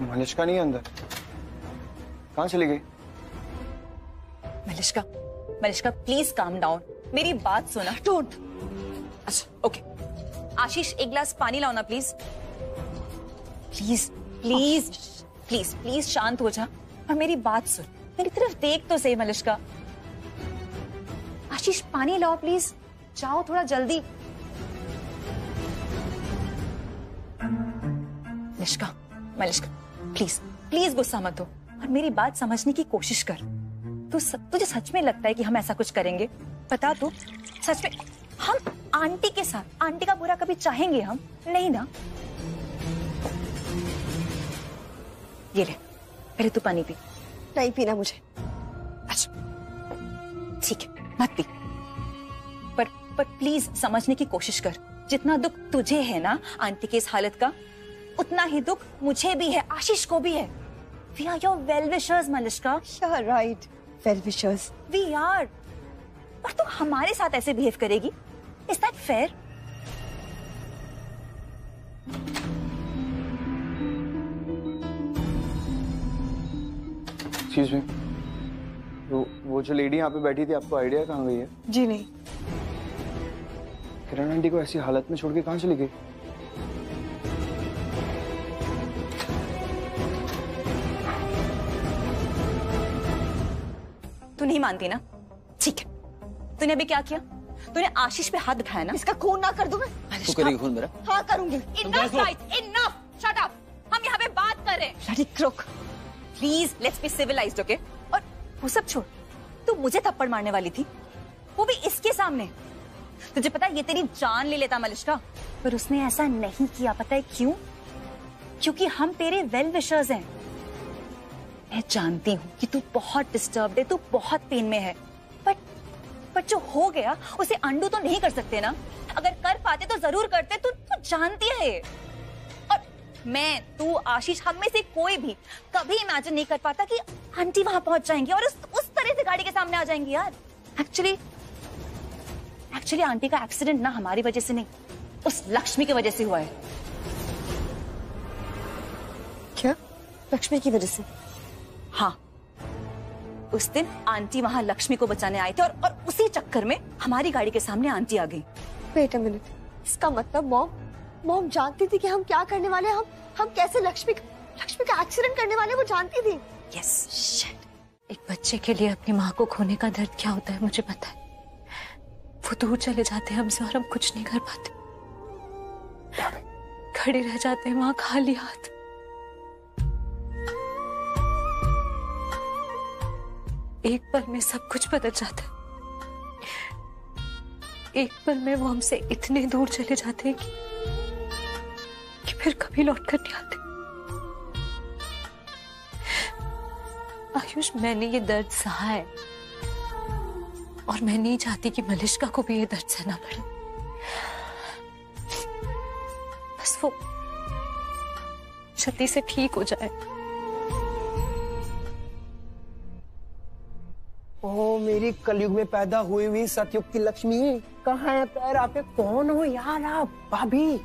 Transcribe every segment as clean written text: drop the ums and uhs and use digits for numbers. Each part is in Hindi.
मलिष्का नहीं है अंदर, कहाँ चली गई? Malishka, Malishka please calm down, मेरी बात सुना। डोंट। अच्छा ओके, आशीष एक गिलास पानी लाओ ना please. Please please please please शांत हो जा और मेरी बात सुन, मेरी तरफ देख तो सही। मलिष्का, आशीष पानी लाओ प्लीज, जाओ थोड़ा जल्दी। मलिष्का, मलिष्का प्लीज प्लीज गुस्सा मत हो और मेरी बात समझने की कोशिश कर। तुझे सच में लगता है कि हम ऐसा कुछ करेंगे? बता तू, सच में हम आंटी के साथ, आंटी का बुरा कभी चाहेंगे हम? नहीं ना। ये ले, पहले तू पानी पी। नहीं पीना मुझे। अच्छा ठीक है, मत पी, पर प्लीज समझने की कोशिश कर। जितना दुख तुझे है ना आंटी की इस हालत का, उतना ही दुख मुझे भी है, आशीष को भी है। We are your well wishers, Malishka. You're right, well wishers. We are। और तू हमारे साथ ऐसे बिहेव करेगी? Is that fair? Excuse me, वो जो लेडी यहाँ पे बैठी थी, आपको आइडिया कहाँ गई है? जी नहीं। किरण आंटी को ऐसी हालत में छोड़ के कहाँ चली गई? तू नहीं मानती ना? ठीक है, तूने अभी क्या किया? तूने आशीष पे हाथ उठाया ना? इसका खून ना कर दूं मैं? तू करेगी खून मेरा? हाँ करूंगी। Enough guys, enough! Shut up! हम यहाँ पे बात कर रहे हैं। Bloody crook! Please, let's be civilized, okay? और वो सब छोड़, तू मुझे थप्पड़ मारने वाली थी, वो भी इसके सामने। तुझे पता है ये तेरी जान ले लेता मलिष्का, पर उसने ऐसा नहीं किया। पता है क्यों? क्योंकि हम तेरे वेल विशर्स हैं। मैं जानती हूँ कि तू बहुत डिस्टर्ब्ड है, तू बहुत पेन में है, बट जो हो गया उसे अंडू तो नहीं कर सकते ना। अगर कर पाते तो जरूर करते। तू जानती है। और मैं, तू, आशीष, हम में से कोई भी कभी इमेजिन नहीं कर पाता कि आंटी वहां पहुंच जाएंगी और उस तरह से गाड़ी के सामने आ जाएंगी। यार एक्चुअली आंटी का एक्सीडेंट ना हमारी वजह से नहीं, उस लक्ष्मी की वजह से हुआ है। क्या? लक्ष्मी की वजह से? हाँ, उस दिन आंटी वहां लक्ष्मी को बचाने आए थे और उसी चक्कर में हमारी गाड़ी के सामने आंटी आ गई। वेट अ मिनट, इसका मतलब मॉम जानती थी कि हम क्या करने वाले हैं? हम कैसे लक्ष्मी का एक्सीडेंट करने वाले, वो जानती थी? यस। शिट, एक बच्चे के लिए अपनी माँ को खोने का दर्द क्या होता है मुझे पता है। वो दूर चले जाते हैं हमसे और हम कुछ नहीं कर पाते, खड़े रह जाते हैं वहां खाली हाथ। एक पल में सब कुछ बदल जाता है। एक पल में वो हमसे इतने दूर चले जाते हैं कि फिर कभी लौट कर नहीं आते। आयुष, मैंने ये दर्द सहा है और मैं नहीं चाहती कि मलिष्का को भी ये दर्द सहना पड़े। बस वो जल्दी से ठीक हो जाए। ओ मेरी कलयुग में पैदा हुई हुई सतयुग की लक्ष्मी, कहाँ है पैर आपके? कौन हो यार आप? भाभी,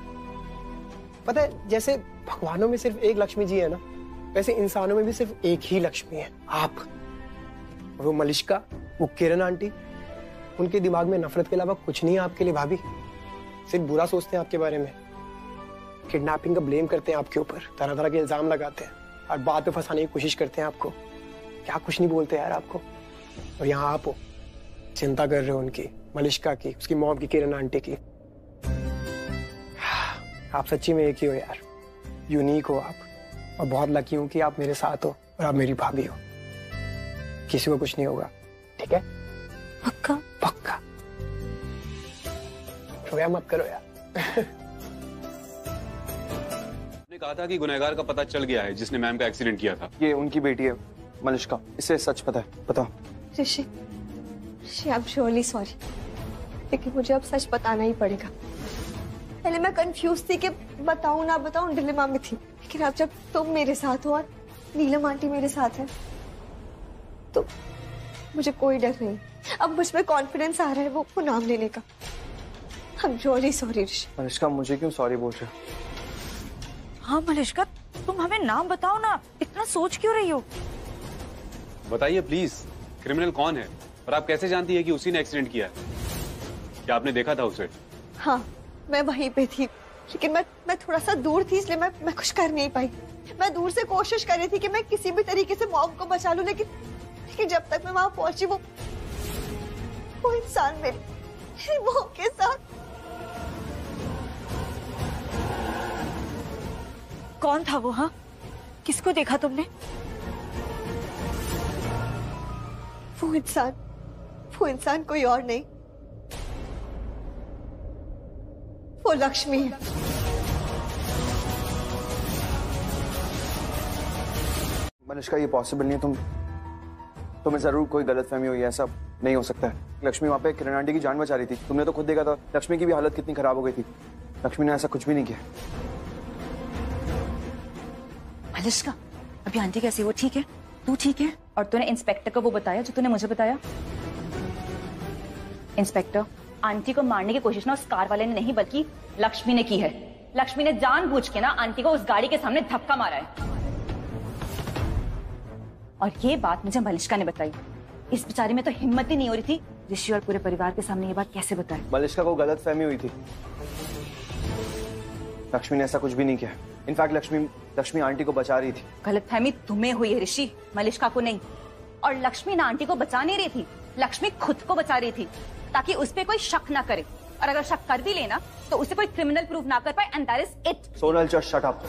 पता है जैसे भगवानों में सिर्फ एक लक्ष्मी जी है ना, वैसे इंसानों में भी सिर्फ एक ही लक्ष्मी है, आप। वो मलिष्का, वो किरण आंटी, उनके दिमाग में नफरत के अलावा कुछ नहीं है आपके लिए भाभी। सिर्फ बुरा सोचते हैं आपके बारे में, किडनैपिंग का ब्लेम करते हैं आपके ऊपर, तरह तरह के इल्जाम लगाते हैं और बात पे फंसाने की कोशिश करते हैं आपको। क्या कुछ नहीं बोलते यार आपको। और यहाँ आप हो, चिंता कर रहे हो उनकी, मलिष्का की, उसकी मॉम की, किरण आंटी की। आप सच्ची में एक ही हो यार, यूनिक हो आप। और बहुत लकी हूं कि आप मेरे साथ हो और आप मेरी भाभी हो। किसी को कुछ नहीं होगा, ठीक है? पक्का? पक्का। रोया मत करो यार। ने कहा था कि गुनहगार का पता चल गया है जिसने मैम का एक्सीडेंट किया था। ये उनकी बेटी है मलिष्का, इसे सच पता है। बताओ। ऋषि, आई एम श्योरली सॉरी, लेकिन मुझे अब सच बताना ही पड़ेगा। पहले मैं कंफ्यूज थी कि बताऊं ना बताऊं, डिलेमा में थी, लेकिन अब जब तुम मेरे साथ हो और नीलम आंटी मेरे साथ है तो मुझे कोई डर नहीं। अब मुझ में कॉन्फिडेंस आ रहा है वो नाम लेने का। I'm really sorry ऋषि। मलिष्का, मुझे क्यों सॉरी बोल रहे हो? हाँ मलिष्का, तुम हमें नाम बताओ ना, इतना सोच क्यों रही हो? बताइए प्लीज, क्रिमिनल कौन है और आप कैसे जानती है कि उसी ने एक्सीडेंट किया है? क्या आपने देखा था उसे? हाँ, मैं वहीं पे थी, लेकिन मैं थोड़ा सा दूर थी, इसलिए मैं कुछ कर नहीं पाई। मैं दूर से कोशिश कर रही थी कि मैं किसी भी तरीके से मॉम को बचा लूं, लेकिन जब तक मैं वहां पहुंची वो इंसान मेरी मॉम के साथ। कौन था वो? हाँ, किसको देखा तुमने? वो इंसान कोई और नहीं, वो लक्ष्मी है। मलिष्का, ये पॉसिबल नहीं है। तुम्हें जरूर कोई गलतफहमी हुई है, ऐसा नहीं हो सकता है। लक्ष्मी वहां पे किरण आंटी की जान बचा रही थी, तुमने तो खुद देखा था लक्ष्मी की भी हालत कितनी खराब हो गई थी। लक्ष्मी ने ऐसा कुछ भी नहीं किया। मलिष्का, अभी आंटी कैसी? वो ठीक है? तू ठीक है? और तूने इंस्पेक्टर को वो बताया जो तूने मुझे बताया? इंस्पेक्टर, आंटी को मारने की कोशिश ना उस कार वाले ने नहीं बल्कि लक्ष्मी ने की है। लक्ष्मी ने जानबूझ के ना आंटी को उस गाड़ी के सामने धक्का मारा है, और ये बात मुझे मलिष्का ने बताई। इस बेचारी में तो हिम्मत ही नहीं हो रही थी ऋषि और पूरे परिवार के सामने ये बात कैसे बताए। मलिष्का को गलतफहमी हुई थी, लक्ष्मी ने ऐसा कुछ भी नहीं किया। इनफैक्ट लक्ष्मी आंटी को बचा रही थी। गलतफहमी तुम्हें हुई है ऋषि, मलिष्का को नहीं। और लक्ष्मी ना आंटी को बचा नहीं रही थी, लक्ष्मी खुद को बचा रही थी ताकि उस पर कोई शक ना करे, और अगर शक कर भी लेना तो उसे कोई क्रिमिनल प्रूव ना कर पाए, and that is it. Sonal, just shut up.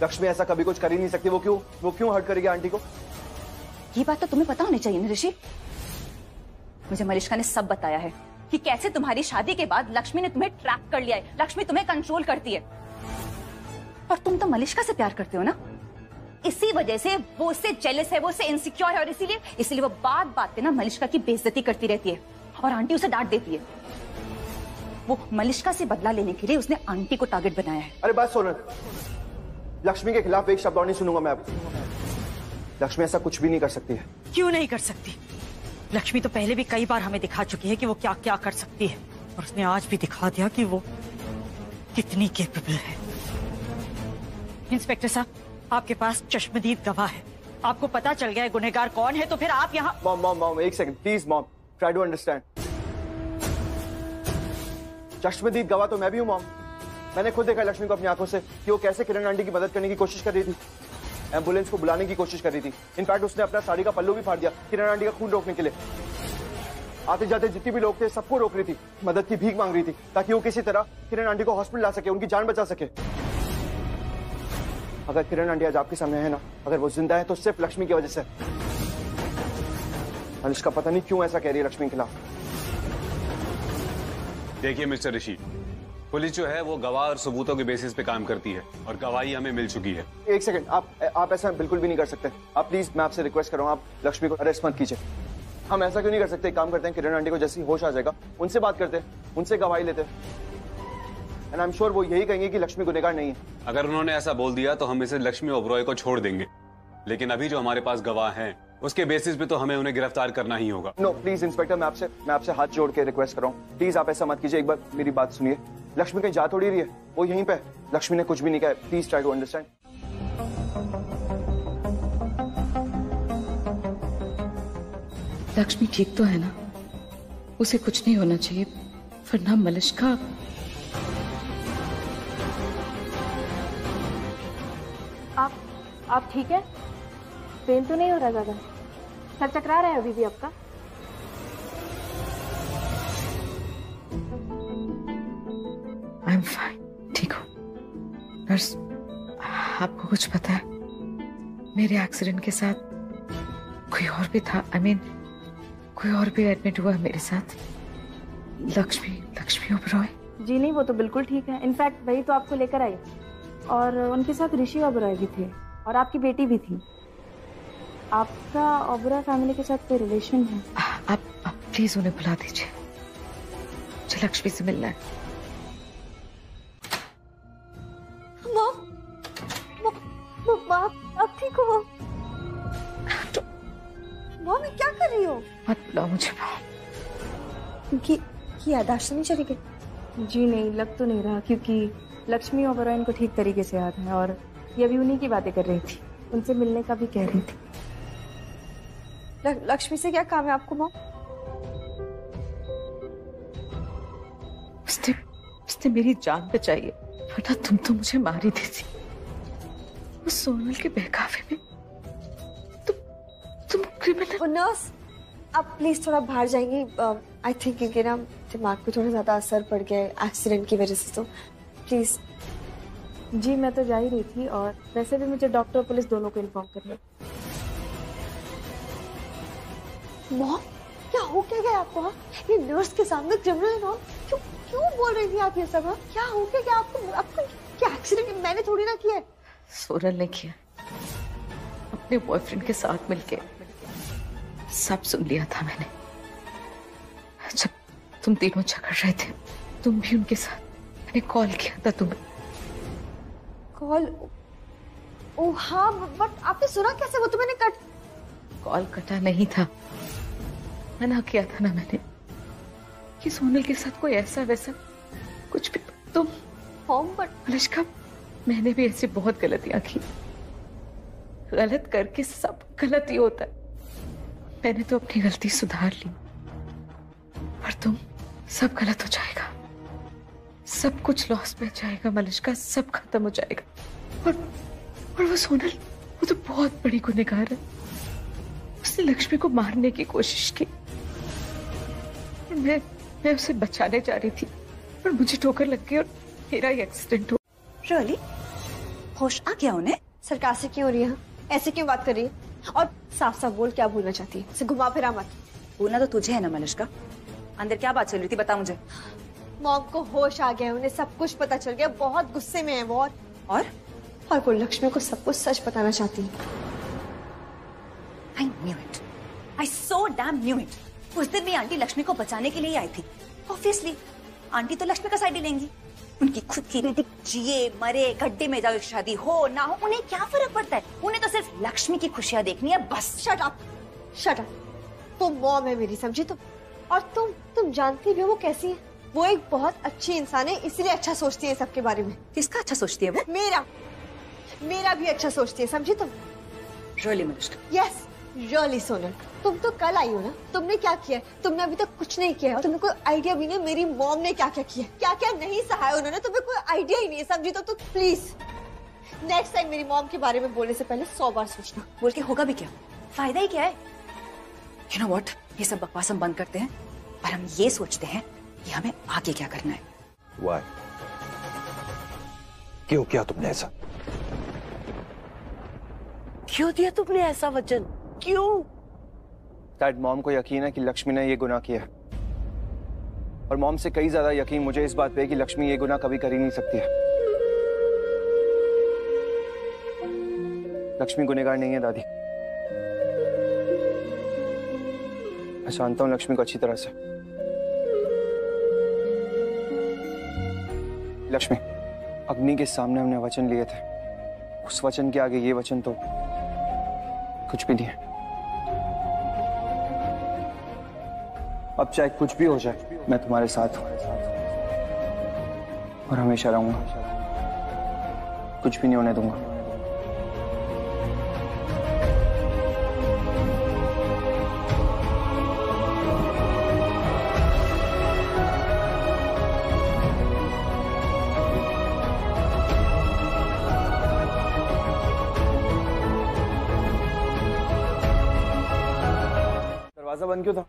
Lakshmi ऐसा कभी कुछ कर ही नहीं सकती। वो क्यों हर्ट करेगी आंटी को? ये बात तो तुम्हें पता होनी चाहिए ना ऋषि। मुझे मलिष्का ने सब बताया है कि कैसे तुम्हारी शादी के बाद लक्ष्मी ने तुम्हें ट्रैप कर लिया है, लक्ष्मी तुम्हें कंट्रोल करती है। और तुम तो मलिष्का से प्यार करते हो ना, इसी वजह से वो उससे जेलस है, वो उससे इनसिक्योर है, और इसीलिए वो बात बात पे ना मलिष्का की बेइज्जती करती रहती है और आंटी उसे डांट देती है। वो मलिष्का से बदला लेने के लिए उसने आंटी को टारगेट बनाया है। अरे बस सोनल, लक्ष्मी के खिलाफ एक शब्द और नहीं सुनूंगा मैं अब। लक्ष्मी ऐसा कुछ भी नहीं कर सकती है। क्यों नहीं कर सकती? लक्ष्मी तो पहले भी कई बार हमें दिखा चुकी है कि वो क्या क्या कर सकती है, और उसने आज भी दिखा दिया कि वो कितनी कैपेबल है। इंस्पेक्टर साहब, आपके पास चश्मदीद गवाह है, आपको पता चल गया है गुनहगार कौन है, तो फिर आप यहाँ। मॉम, एक second please. Mom, try to understand. चश्मदीद गवाह तो मैं भी हूँ मॉम। मैंने खुद देखा लक्ष्मी को अपनी आंखों से कि वो कैसे किरण आंटी की मदद करने की कोशिश कर रही थी, एम्बुलेंस को बुलाने की कोशिश कर रही थी। इनफैक्ट उसने अपना साड़ी का पल्लू भी फाड़ दिया किरण आंटी का खून रोकने के लिए। आते जाते जितने भी लोग थे सबको रोक रही थी, मदद की भीख मांग रही थी ताकि वो किसी तरह किरण आंटी को हॉस्पिटल ला सके, उनकी जान बचा सके। अगर किरण आंटी आज आपके सामने है ना, अगर वो जिंदा है तो सिर्फ लक्ष्मी की वजह से। मलिष्का पता नहीं क्यों ऐसा कह रही है लक्ष्मी के खिलाफ। देखिए मिस्टर ऋषि, पुलिस जो है वो गवाह और सबूतों के बेसिस पे काम करती है, और गवाही हमें मिल चुकी है। एक सेकंड, आप ऐसा बिल्कुल भी नहीं कर सकते। आप प्लीज, मैं आपसे रिक्वेस्ट कर रहा हूँ, आप लक्ष्मी को अरेस्ट मत कीजिए। हम ऐसा क्यों नहीं कर सकते? एक काम करते हैं, किरण आंटी को जैसे ही होश आ जाएगा उनसे बात करते हैं, उनसे गवाही लेते हैं, एंड आई एम श्योर वो यही कहेंगे कि लक्ष्मी गुनहगार नहीं है। अगर उन्होंने ऐसा बोल दिया तो हम इसे लक्ष्मी ओबरॉय को छोड़ देंगे, लेकिन अभी जो हमारे पास गवाह हैं उसके बेसिस पे तो हमें उन्हें गिरफ्तार करना ही होगा। नो प्लीज इंस्पेक्टर, मैं आपसे हाथ जोड़ के रिक्वेस्ट कर रहा हूँ, प्लीज आप ऐसा मत कीजिए। एक बार मेरी बात सुनिए। लक्ष्मी कहीं जा थोड़ी रही है, वो यहीं पे। लक्ष्मी ने कुछ भी नहीं कहा, please try to understand. Lakshmi ठीक तो है ना? उसे कुछ नहीं होना चाहिए, वरना मलिष्का। आप ठीक है? पेन तो नहीं हो रहा ज्यादा? सर चकरा रहा है अभी भी आपका? आई एम फाइन, ठीक हूँ। नर्स, आपको कुछ पता है? मेरे एक्सीडेंट के साथ कोई और भी था। I mean, कोई और भी एडमिट हुआ मेरे साथ। लक्ष्मी ओबरॉय। जी नहीं, वो तो बिल्कुल ठीक है। इनफैक्ट वही तो आपको लेकर आई, और उनके साथ ऋषि ओबरॉय भी थे, और आपकी बेटी भी थी। आपका ओबरॉय फैमिली के साथ कोई रिलेशन है? आप प्लीज उन्हें बुला दीजिए, मुझे लक्ष्मी से मिलना है। आप ठीक हो? मॉम, क्या कर रही हो? मत बुलाओ मुझे। क्योंकि यादाश्त नहीं चली गई? जी नहीं, लग तो नहीं रहा, क्योंकि लक्ष्मी ओबरॉय इनको ठीक तरीके से याद है और ये अभी उन्हीं की बातें कर रही थी, उनसे मिलने का भी कह रही थी। लक्ष्मी से क्या काम है आपको मॉम? उसने मेरी जान बचाई है, वरना तुम तो मुझे मार ही देती। उस सोनल के बहकावे में तुम क्रिमिनल। नर्स, आप प्लीज थोड़ा बाहर जाएंगी? आई थिंक क्योंकि ना दिमाग पे थोड़ा ज्यादा असर पड़ गया है एक्सीडेंट की वजह से, तो प्लीज। जी मैं तो जा ही रही थी, और वैसे भी मुझे डॉक्टर और पुलिस दोनों को इन्फॉर्म करना। मॉम, क्या हो क्या गया आपको? हाँ? ये नर्स के सामने क्रिमिनल मॉम, क्यों बोल रही थी आप ये सब? क्या हो क्या आपको क्या एक्सीडेंट मैंने थोड़ी ना किया है? सोनल ने किया, अपने बॉयफ्रेंड के साथ मिलके। सब सुन लिया था मैंने। जब तुम तीनों झगड़ रहे थे, तुम भी उनके साथ। मैंने कॉल किया था तुम्हें। कॉल? ओ हाँ, बट आपने सुना कैसे? वो तो मैंने कॉल कटा नहीं था, मना किया था ना मैंने कि सोनल के साथ कोई ऐसा वैसा कुछ भी। तुम बट अनुष्का, मैंने भी ऐसी बहुत गलतियां की। गलत करके सब गलत ही होता है। मैंने तो अपनी गलती सुधार ली, पर तुम सब गलत हो जाएगा, सब कुछ लॉस में जाएगा मलिश्का, सब खत्म हो जाएगा। और वो सोनल, वो तो बहुत बड़ी गुनहगार है। उसने लक्ष्मी को मारने की कोशिश की। मैं उसे बचाने जा रही थी, पर मुझे ठोकर लग गई और मेरा ही एक्सीडेंट हो। रियली? होश आ गया उन्हें? सरकास्टिक क्यों हो रही है? ऐसे क्यों बात कर रही है? और साफ साफ बोल, क्या बोलना चाहती है? इसे घुमा फिरा मत। बोलना तो तुझे है ना मलिश्का। अंदर क्या बात चल रही थी, बता मुझे। मॉम को होश आ गया, उन्हें सब कुछ पता चल गया, बहुत गुस्से में है वो। और वो लक्ष्मी को सब कुछ सच बताना चाहती है। I knew it. I so damn knew it. उस दिन भी आंटी लक्ष्मी को बचाने के लिए आई थी। Obviously, आंटी तो लक्ष्मी का साइड ही लेंगी। उनकी खुद की बेटी जिए मरे, गड्ढे में जाओ, शादी हो ना हो, उन्हें क्या फर्क पड़ता है? उन्हें तो सिर्फ लक्ष्मी की खुशियां देखनी है बस। Shut up, shut up. तुम मॉम है मेरी, समझी तुम? और तुम जानती भी हो वो कैसी है। वो एक बहुत अच्छी इंसान है, इसलिए अच्छा सोचती है सबके बारे में। किसका अच्छा सोचती है वो? मेरा भी अच्छा सोचती है, समझी तुम? Really, Malishka? Yes, really Sonal. तुम तो कल आई हो ना, तुमने क्या किया? तुमने अभी तक कुछ नहीं किया है, और तुम्हें कोई आइडिया भी नहीं मेरी मॉम ने क्या क्या किया, क्या क्या नहीं सहा है उन्होंने, तुम्हें कोई आइडिया ही नहीं है, समझी? तो प्लीज नेक्स्ट टाइम मेरी मॉम के बारे में बोलने से पहले 100 बार सोचना। बोल के होगा भी क्या? फायदा ही क्या है? You know what? ये सब बकवास हम बंद करते हैं, पर हम ये सोचते हैं कि हमें आगे क्या करना है। Why? क्यों किया तुमने ऐसा? क्यों दिया तुमने ऐसा वचन? क्यों? डैड, मॉम को यकीन है कि लक्ष्मी ने ये गुनाह किया, और मॉम से कई ज्यादा यकीन मुझे इस बात पे है कि लक्ष्मी ये गुनाह कभी कर ही नहीं सकती है। लक्ष्मी गुनहगार नहीं है दादी। मैं जानता हूं लक्ष्मी को अच्छी तरह से। लक्ष्मी, अग्नि के सामने हमने वचन लिए थे, उस वचन के आगे ये वचन तो कुछ भी नहीं है। अब चाहे कुछ भी हो जाए, मैं तुम्हारे साथ हूं और हमेशा रहूंगा, कुछ भी नहीं होने दूंगा। दरवाजा बंद क्यों था?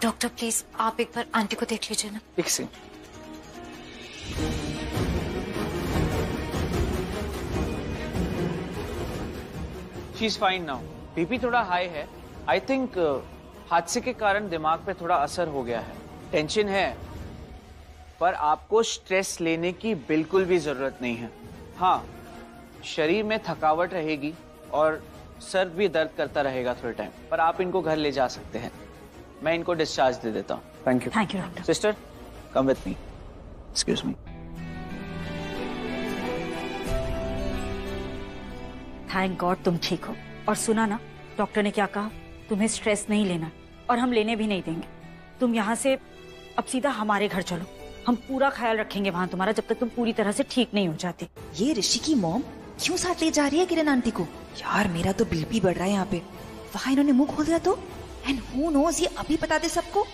डॉक्टर प्लीज आप एक बार आंटी को देख लीजिए ना। एक second. She is fine now. BP थोड़ा हाई है, आई थिंक हादसे के कारण दिमाग पे थोड़ा असर हो गया है, टेंशन है, पर आपको स्ट्रेस लेने की बिल्कुल भी जरूरत नहीं है। हाँ, शरीर में थकावट रहेगी और सर भी दर्द करता रहेगा थोड़े टाइम, पर आप इनको घर ले जा सकते हैं। मैं इनको डिस्चार्ज दे देता हूँ। Thank you. Thank you doctor. Sister, come with me. Excuse me. Thank God तुम ठीक हो। और सुना ना डॉक्टर ने क्या कहा, तुम्हें स्ट्रेस नहीं लेना और हम लेने भी नहीं देंगे। तुम यहाँ से अब सीधा हमारे घर चलो, हम पूरा ख्याल रखेंगे वहाँ तुम्हारा जब तक तुम पूरी तरह से ठीक नहीं हो जाती। ये ऋषि की मॉम क्यों साथ ले जा रही है किरण आंटी को? यार मेरा तो बीपी बढ़ रहा है यहाँ पे। वहाँ इन्होंने मुंह खोल दिया तो, एंड हु नोज ये अभी बता दे सबको।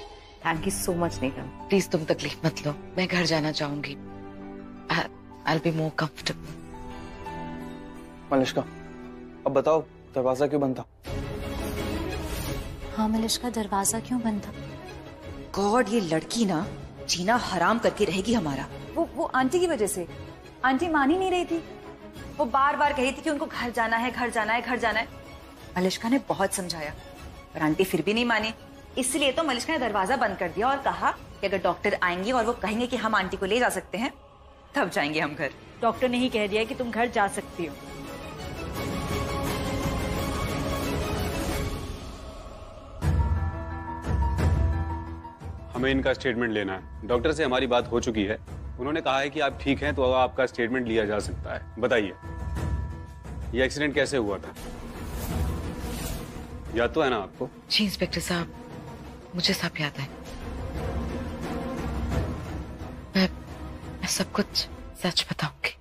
Thank you so much Neelam, please तुम तकलीफ मत लो, मैं घर जाना चाहूंगी। I'll be more comfortable. Malishka, अब बताओ दरवाजा क्यों बंद था? हाँ मलिश्का, दरवाजा क्यों बंद था? गॉड, ये लड़की ना जीना हराम करके रहेगी हमारा। वो आंटी की वजह से। आंटी मान ही नहीं रही थी, वो बार बार कही थी कि उनको घर जाना है, घर जाना है, घर जाना है। मलिश्का ने बहुत समझाया पर आंटी फिर भी नहीं मानी, इसलिए तो मलिश्का ने दरवाजा बंद कर दिया और कहा कि अगर डॉक्टर आएंगे और वो कहेंगे कि हम आंटी को ले जा सकते हैं तब जाएंगे हम घर। डॉक्टर ने ही कह दिया कि तुम घर जा सकती हो। हमें इनका स्टेटमेंट लेना है। डॉक्टर से हमारी बात हो चुकी है, उन्होंने कहा है कि आप ठीक हैं तो आपका स्टेटमेंट लिया जा सकता है। बताइए ये एक्सीडेंट कैसे हुआ था? याद तो है ना आपको? जी इंस्पेक्टर साहब, मुझे सब याद है। मैं सब कुछ सच बताऊंगी।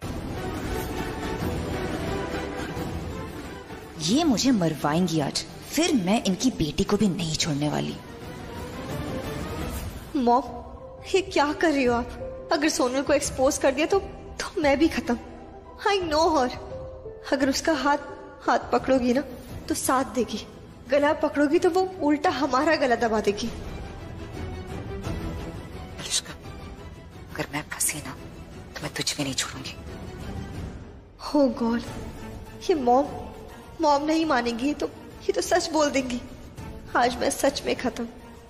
ये मुझे मरवाएंगी आज, फिर मैं इनकी बेटी को भी नहीं छोड़ने वाली। मॉम, ये क्या कर रही हो आप? अगर सोनल को एक्सपोज कर दिया तो मैं भी खत्म। आई नो हर। अगर उसका हाथ पकड़ोगी ना तो साथ देगी, गला पकड़ोगी तो वो उल्टा हमारा गला दबा देगी। अगर मैं फंसी ना तो मैं तुझे भी नहीं छोड़ूंगी। हो गॉड, ये मॉम नहीं मानेगी, ये तो सच बोल देंगी। आज मैं सच में खत्म,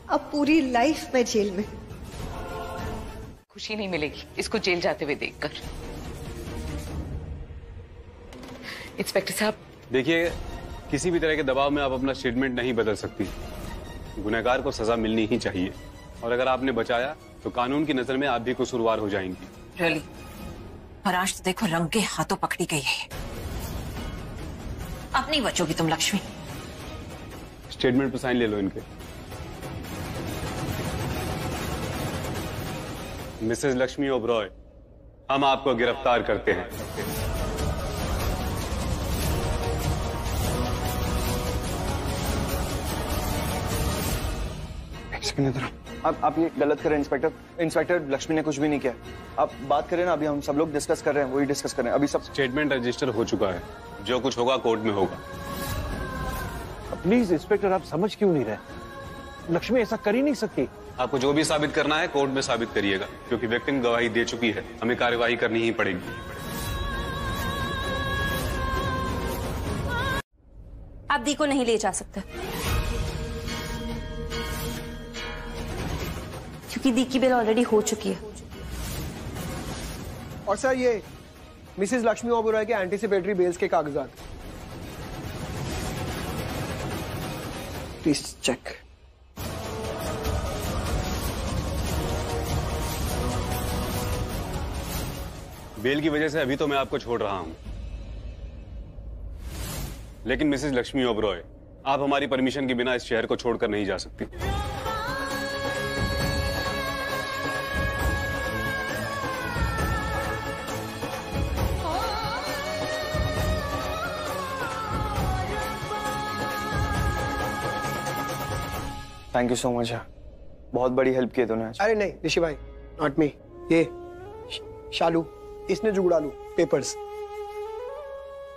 अब पूरी लाइफ में जेल में। खुशी नहीं मिलेगी इसको जेल जाते हुए देखकर। इंस्पेक्टर साहब देखिए, किसी भी तरह के दबाव में आप अपना स्टेटमेंट नहीं बदल सकती। गुनहगार को सजा मिलनी ही चाहिए, और अगर आपने बचाया तो कानून की नजर में आप भी कसूरवार हो जाएंगी। रियली? और आज तो देखो रंग के हाथों पकड़ी गई है। अब नहीं बचोगी तुम लक्ष्मी। स्टेटमेंट पर साइन ले लो इनके। मिसेस लक्ष्मी ओबरॉय, हम आपको गिरफ्तार करते हैं। आप ये गलत करें इंस्पेक्टर लक्ष्मी ने कुछ भी नहीं किया। आप बात करें ना, अभी हम सब लोग डिस्कस कर रहे हैं, वही डिस्कस कर रहे हैं अभी। सब स्टेटमेंट रजिस्टर हो चुका है, जो कुछ होगा कोर्ट में होगा। प्लीज इंस्पेक्टर, आप समझ क्यों नहीं रहे? लक्ष्मी ऐसा कर ही नहीं सकती। आपको जो भी साबित करना है कोर्ट में साबित करिएगा, क्योंकि विक्टिम गवाही दे चुकी है, हमें कार्यवाही करनी ही पड़ेगी। आप दी को नहीं ले जा सकते क्योंकि दी की बेल ऑलरेडी हो चुकी है। और सर ये मिसेस लक्ष्मी ओबरॉय के एंटीसिपेटरी बेल्स के कागजात, प्लीज चेक। बेल की वजह से अभी तो मैं आपको छोड़ रहा हूं, लेकिन मिसेस लक्ष्मी ओबरॉय, आप हमारी परमिशन के बिना इस शहर को छोड़कर नहीं जा सकती। थैंक यू सो मच यार, बहुत बड़ी हेल्प की तूने आज। अरे नहीं ऋषि भाई, नॉट मी। ये शालू, इसने जुगड़ा लू पेपर्स।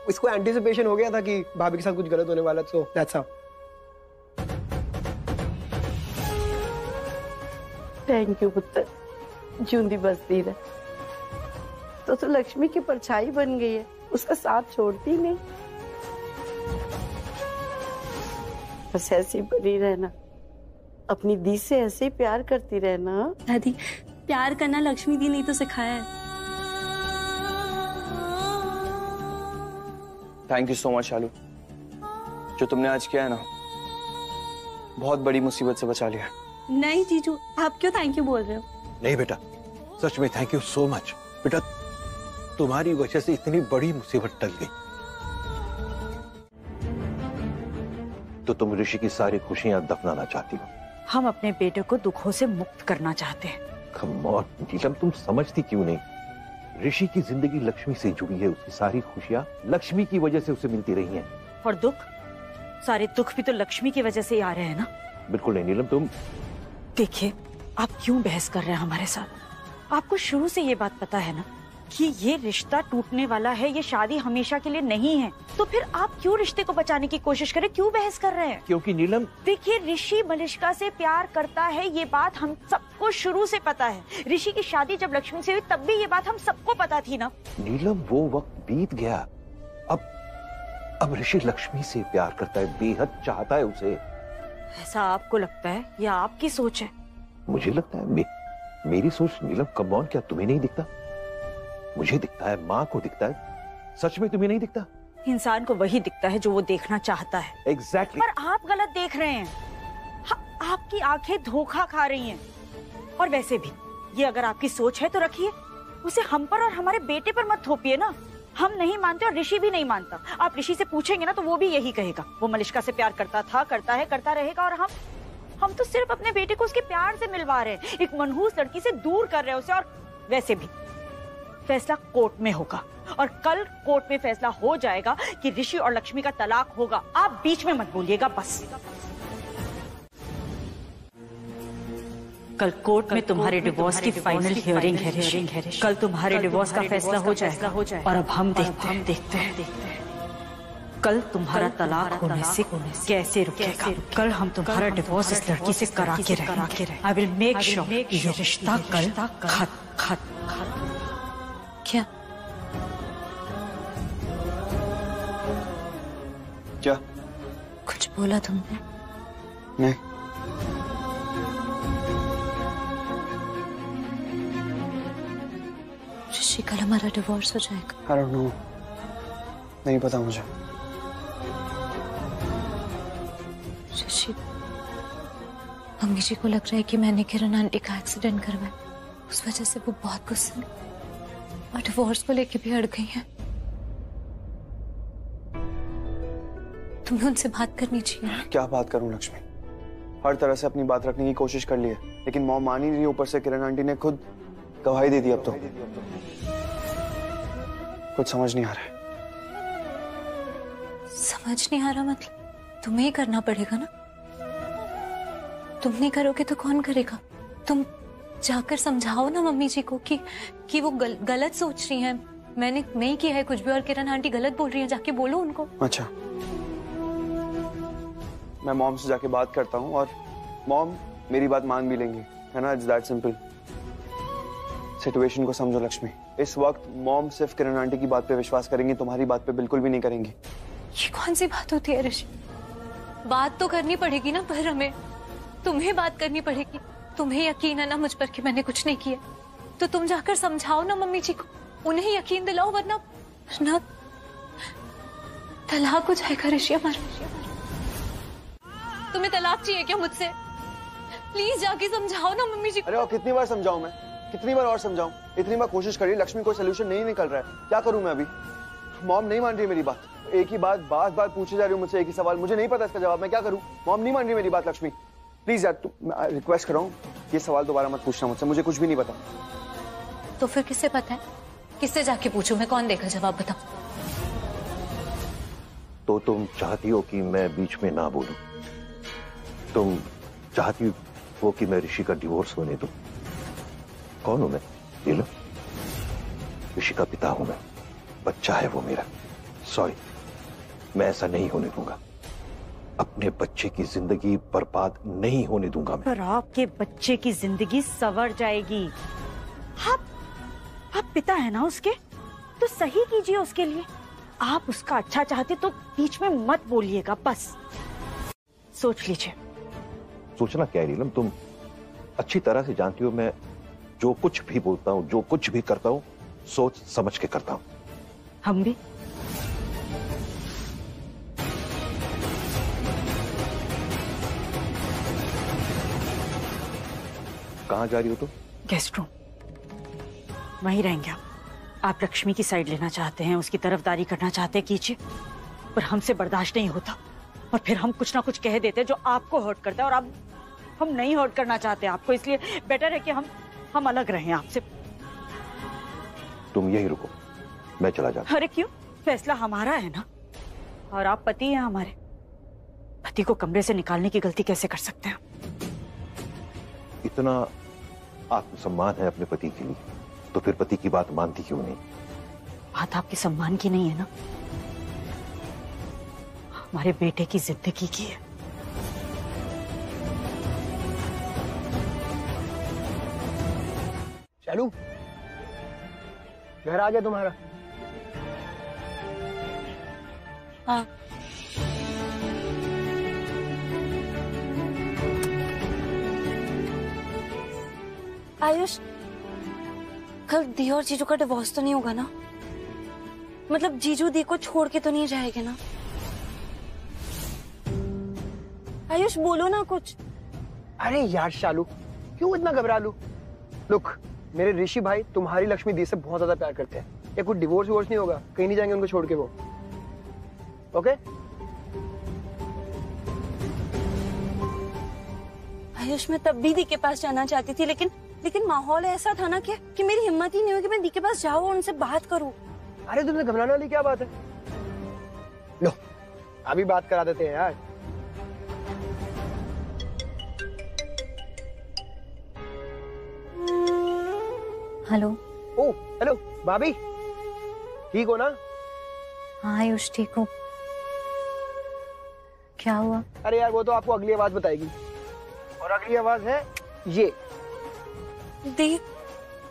इसको एंटीसिपेशन हो गया था कि भाभी के साथ कुछ गलत होने वाला, so that's how. Thank you पुत्र, जूंदी बसती रहे। तो लक्ष्मी की परछाई बन गई है, उसका साथ छोड़ती नहीं। बस ऐसी बनी रहना, अपनी दी से ऐसे ही प्यार करती रहना। दादी, प्यार करना लक्ष्मी दी नहीं तो सिखाया है। थैंक यू सो मच शालू, जो तुमने आज किया है ना, बहुत बड़ी मुसीबत से बचा लिया। नहीं जीजू, आप क्यों थैंक यू बोल रहे हो? नहीं बेटा, सच में थैंक यू सो मच। बेटा तुम्हारी वजह से इतनी बड़ी मुसीबत टल गई। तो तुम ऋषि की सारी खुशियां दफनाना चाहती हो? हम अपने बेटे को दुखों से मुक्त करना चाहते हैं। कम ऑन नीलम, तुम समझती क्यों नहीं? ऋषि की जिंदगी लक्ष्मी से जुड़ी है, उसकी सारी खुशियां लक्ष्मी की वजह से उसे मिलती रही हैं। और दुख, सारे दुख भी तो लक्ष्मी की वजह से ही आ रहे हैं ना। बिल्कुल नहीं नीलम, तुम देखिए, आप क्यों बहस कर रहे हैं हमारे साथ? आपको शुरू से ये बात पता है ना कि ये रिश्ता टूटने वाला है, ये शादी हमेशा के लिए नहीं है। तो फिर आप क्यों रिश्ते को बचाने की कोशिश कर रहे हैं? क्यों बहस कर रहे हैं? क्योंकि नीलम, देखिए, ऋषि मलिष्का से प्यार करता है, ये बात हम सबको शुरू से पता है। ऋषि की शादी जब लक्ष्मी से हुई तब भी ये बात हम सबको पता थी ना। नीलम वो वक्त बीत गया। अब ऋषि लक्ष्मी से प्यार करता है, बेहद चाहता है उसे। ऐसा आपको लगता है या आपकी सोच है? मुझे लगता है मेरी सोच। नीलम कम ऑन, क्या तुम्हें नहीं दिखता? मुझे दिखता है, माँ को दिखता है। सच में तुम्हें नहीं दिखता? इंसान को वही दिखता है जो वो देखना चाहता है। एग्जैक्टली। पर आप गलत देख रहे हैं। आपकी आंखें धोखा खा रही हैं। और वैसे भी ये अगर आपकी सोच है तो रखिए, उसे हम पर और हमारे बेटे पर मत थोपिए ना। हम नहीं मानते और ऋषि भी नहीं मानता। आप ऋषि से पूछेंगे ना तो वो भी यही कहेगा, वो मलिष्का से प्यार करता था, करता है, करता रहेगा। और हम तो सिर्फ अपने बेटे को उसके प्यार से मिलवा रहे हैं, एक मनहूस लड़की से दूर कर रहे हैं उसे। और वैसे भी फैसला कोर्ट में होगा और कल कोर्ट में फैसला हो जाएगा कि ऋषि और लक्ष्मी का तलाक होगा। आप बीच में मत बोलिएगा बस। कल कोर्ट में तुम्हारे डिवोर्स की फाइनल हियरिंग है। कल तुम्हारे डिवोर्स का फैसला हो जाएगा। और अब हम देखते हैं कल तुम्हारा तलाक होने से कैसे रुकेगा। कल हम तुम्हारा डिवोर्स इस लड़की से करा के रहेंगे। आई विल मेक श्योर ये रिश्ता कल खत्म। क्या क्या कुछ बोला तुमने? नहीं। ऋषि, कल हमारा डिवोर्स हो जाएगा? I don't know. नहीं पता मुझे। ऋषि, मम्मी जी को लग रहा है कि मैंने किरण आंटी का एक्सीडेंट करवाया, उस वजह से वो बहुत गुस्से में और डिवोर्स को लेके भी अड़ गई हैं। तुम्हें उनसे बात करनी चाहिए। क्या बात करूं लक्ष्मी? हर तरह से अपनी बात रखने की कोशिश कर ली है, लेकिन मॉम मान ही नहीं रही। ऊपर से किरण आंटी ने खुद गवाही दे दी। अब तो कुछ समझ नहीं आ रहा है। समझ नहीं आ रहा मतलब? तुम्हें ही करना पड़ेगा ना। तुम नहीं करोगे तो कौन करेगा? तुम जाकर समझाओ ना मम्मी जी को कि वो गलत सोच रही हैं। मैंने नहीं किया है कुछ भी और किरण आंटी गलत बोल रही है। जाके बोलो उनको। अच्छा, मैं मॉम से जाके बात करता हूँ और मॉम मेरी बात मान भी लेंगे, है ना? It's that simple. सिचुएशन को समझो लक्ष्मी। इस वक्त मॉम सिर्फ किरण आंटी की बात पे विश्वास करेंगी, तुम्हारी बात पे बिल्कुल भी नहीं करेंगी। ये कौन सी बात होती है ऋषि? बात तो करनी पड़ेगी ना, पर हमें तुम्हें बात करनी पड़ेगी। तुम्हें यकीन है ना मुझ पर कि मैंने कुछ नहीं किया, तो तुम जाकर समझाओ ना मम्मी जी को, उन्हें यकीन दिलाओ, वरना तलाक हो जाएगा ऋषि हमारा। तुम्हें तलाक चाहिए क्या मुझसे? प्लीज जाके समझाओ ना मम्मी जी को। अरे और कितनी बार समझाऊं मैं? कितनी बार और समझाऊं? इतनी बार कोशिश करी, लक्ष्मी कोई सोल्यूशन नहीं निकल रहा है। क्या करूं मैं अभी? मॉम नहीं मान रही मेरी बात। एक ही बात बार पूछे जा रही हूँ मुझसे, एक ही सवाल। मुझे नहीं पता इसका जवाब। मैं क्या करूं? मॉम नहीं मान रही मेरी बात। लक्ष्मी प्लीज यार, मैं रिक्वेस्ट कर रहा हूँ, ये सवाल दोबारा मत पूछना मुझसे। मुझे कुछ भी नहीं पता। तो फिर किससे पता है? किससे जाके पूछूं मैं? कौन देगा जवाब? बताओ। तो तुम चाहती हो कि मैं बीच में ना बोलूं? तुम चाहती हो कि मैं ऋषि का डिवोर्स होने दूं? कौन हूं मैं? ये लो, ऋषि का पिता हूं मैं। बच्चा है वो मेरा। सॉरी, मैं ऐसा नहीं होने दूंगा। अपने बच्चे की जिंदगी बर्बाद नहीं होने दूंगा मैं। पर आपके बच्चे की जिंदगी संवर जाएगी। आप पिता है ना उसके, तो सही कीजिए उसके लिए। आप उसका अच्छा चाहते तो बीच में मत बोलिएगा, बस सोच लीजिए। सोचना क्या है नीलम? तुम अच्छी तरह से जानती हो मैं जो कुछ भी बोलता हूँ, जो कुछ भी करता हूँ, सोच समझ के करता हूँ। हम भी। कहाँ जा रही हो तुम? Guest room. वहीं रहेंगे आप लक्ष्मी की साइड लेना चाहते हैं, उसकी तरफदारी करना चाहते हैं, कीजिए। पर हमसे बर्दाश्त नहीं होता और फिर हम कुछ ना कुछ कह देते हैं जो आपको हर्ट करता है और हम नहीं हर्ट करना चाहते आपको, इसलिए बेटर है कि हम अलग रहें आपसे। तुम यही रुको, मैं चला जाता। अरे क्यों? फैसला हमारा है ना, और आप पति हैं हमारे। पति को कमरे से निकालने की गलती कैसे कर सकते हैं? इतना आत्मसम्मान है अपने पति के लिए, तो फिर पति की बात मानती क्यों नहीं? बात आपके सम्मान की नहीं है ना, हमारे बेटे की जिंदगी की है। चलू, घर आ गया तुम्हारा? हाँ। आयुष, कल दी और जीजू का डिवोर्स तो नहीं होगा ना? मतलब जीजू दी को छोड़ के तो नहीं जाएंगे ना? आयुष बोलो ना कुछ। अरे यार शालू, क्यों इतना घबरा लू? लुक, मेरे ऋषि भाई तुम्हारी लक्ष्मी दी से बहुत ज्यादा प्यार करते हैं। ये कुछ डिवोर्स वोर्स नहीं होगा, कहीं नहीं जाएंगे उनको छोड़ के वो। ओके? आयुष, मैं तब भी दी के पास जाना चाहती थी, लेकिन माहौल ऐसा था ना कि मेरी हिम्मत ही नहीं हुई कि मैं दी के पास जाऊं और उनसे बात करूं। अरे तुमने घबराने वाली क्या बात है? लो, अभी बात करा देते हैं यार। हेलो। ओ, हेलो भाभी, ठीक हो ना? हाँ आयुष, ठीक हूँ। क्या हुआ? अरे यार, वो तो आपको अगली आवाज बताएगी, और अगली आवाज है ये। दी।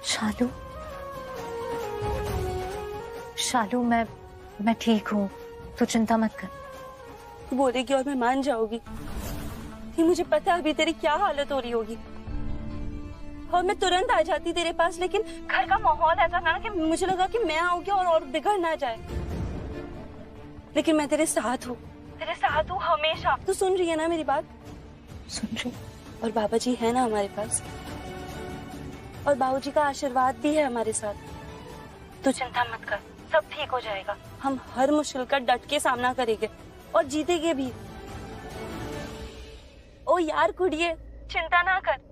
शालू, शालू, मैं ठीक हूँ, तू चिंता मत कर। बोलेगी और मैं मान जाऊंगी। ये मुझे पता है अभी तेरी क्या हालत हो रही होगी, और मैं तुरंत आ जाती तेरे पास, लेकिन घर का माहौल ऐसा था ना कि मुझे लगा कि मैं आऊंगी और बिगड़ ना जाए। लेकिन मैं तेरे साथ हूँ हमेशा। तू सुन रही है ना मेरी बात? सुन रही। और बाबा जी है ना हमारे पास, और बाबूजी का आशीर्वाद भी है हमारे साथ। तू चिंता मत कर, सब ठीक हो जाएगा। हम हर मुश्किल का डट के सामना करेंगे और जीतेंगे भी। ओ यार कुड़िए, चिंता ना कर,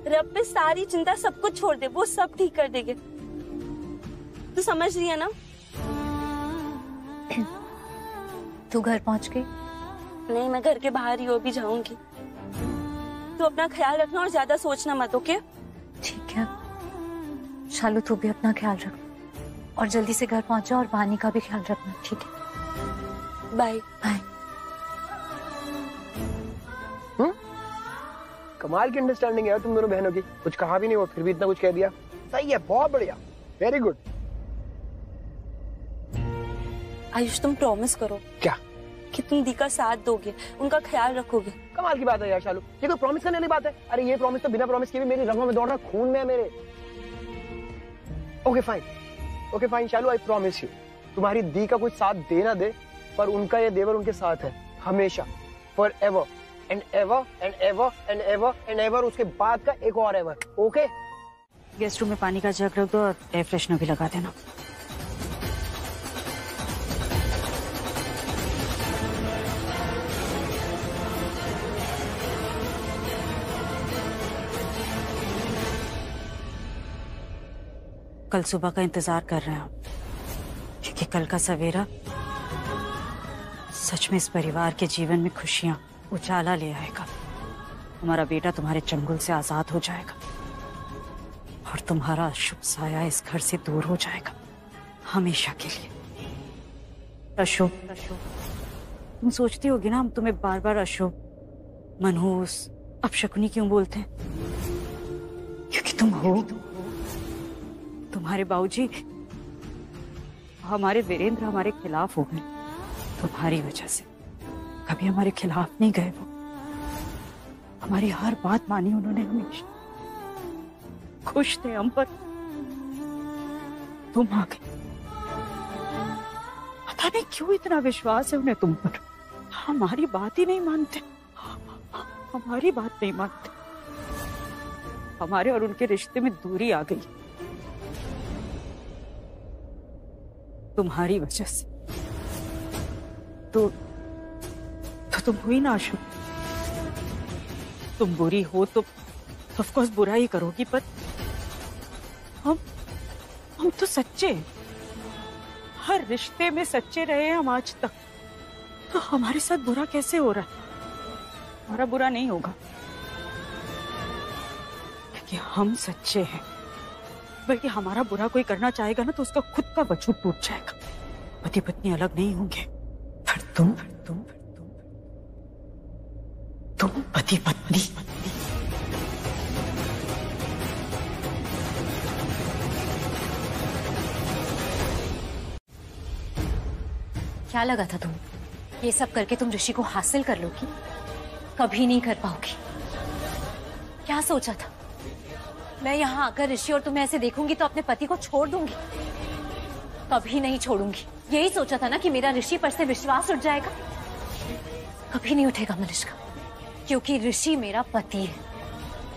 रब पे सारी चिंता सब कुछ छोड़ दे, वो सब ठीक कर देंगे। तू समझ रही है ना? तू घर पहुंच गई? नहीं, मैं घर के बाहर ही हो, भी जाऊंगी। तू अपना ख्याल रखना और ज्यादा सोचना मत, ओके? ठीक है शालू, तू भी अपना ख्याल रख, और जल्दी से घर पहुंच जा, और वानी का भी ख्याल रखना, ठीक है? Bye bye. कमाल की अंडरस्टैंडिंग है तुम दोनों बहनों की। कुछ कहा भी नहीं, वो फिर भी इतना कुछ कह दिया। सही है, बहुत बढ़िया, वेरी गुड। आयुष, तुम प्रॉमिस करो। क्या? कि तुम दी का साथ दोगे, उनका ख्याल रखोगे। कमाल की बात है यार शालू, ये तो प्रॉमिस करने वाली बात है। अरे ये प्रॉमिस तो बिना प्रॉमिस के भी मेरी रगों में दौड़ रहा, खून में है मेरे। Okay fine Shalu, I promise you, तुम्हारी दी का कुछ साथ दे ना दे, पर उनका ये देवर उनके साथ है हमेशा, for ever and ever and ever and ever and ever, उसके बाद का एक और एवर। ओके? गेस्ट रूम में पानी का जग रख दो और एयर फ्रेशनर भी लगा देना। कल सुबह का इंतजार कर रहे हैं हम, क्योंकि कल का सवेरा सच में इस परिवार के जीवन में खुशियां उजाला ले आएगा। हमारा बेटा तुम्हारे चंगुल से आजाद हो जाएगा, और तुम्हारा अशुभ साया इस घर से दूर हो जाएगा हमेशा के लिए। अशुभ, तुम सोचती होगी ना हम तुम्हें बार बार अशुभ, मनहूस, अपशकुनी क्यों बोलते हैं? क्योंकि तुम हो। तुम्हारे बाबूजी, हमारे वीरेंद्र हमारे खिलाफ हो गए तुम्हारी वजह से। कभी हमारे खिलाफ नहीं गए वो, हमारी हर बात मानी उन्होंने हमेशा। खुश थे हम पर, तुम आ गए। पता नहीं क्यों इतना विश्वास है उन्हें तुम पर। हमारी बात ही नहीं मानते, हमारी बात नहीं मानते। हमारे और उनके रिश्ते में दूरी आ गई तुम्हारी वजह से। तो तुम हुई ना अशुभ, तुम बुरी हो तो ऑफ कोर्स बुरा ही करोगी, पर हम तो सच्चे, हर रिश्ते में सच्चे रहे हम आज तक, तो हमारे साथ बुरा कैसे हो रहा है? हमारा बुरा नहीं होगा क्योंकि हम सच्चे हैं, बल्कि हमारा बुरा कोई करना चाहेगा ना तो उसका खुद का वजूद टूट जाएगा। पति पत्नी अलग नहीं होंगे, पर तुम पति पत्नी। क्या लगा था तुम ये सब करके तुम ऋषि को हासिल कर लोगी? कभी नहीं कर पाओगी। क्या सोचा था? मैं यहाँ आकर ऋषि और तुम्हें ऐसे देखूंगी तो अपने पति को छोड़ दूंगी? कभी नहीं छोड़ूंगी। यही सोचा था ना कि मेरा ऋषि पर से विश्वास उठ जाएगा? कभी नहीं उठेगा मलिष्का, क्योंकि ऋषि मेरा पति है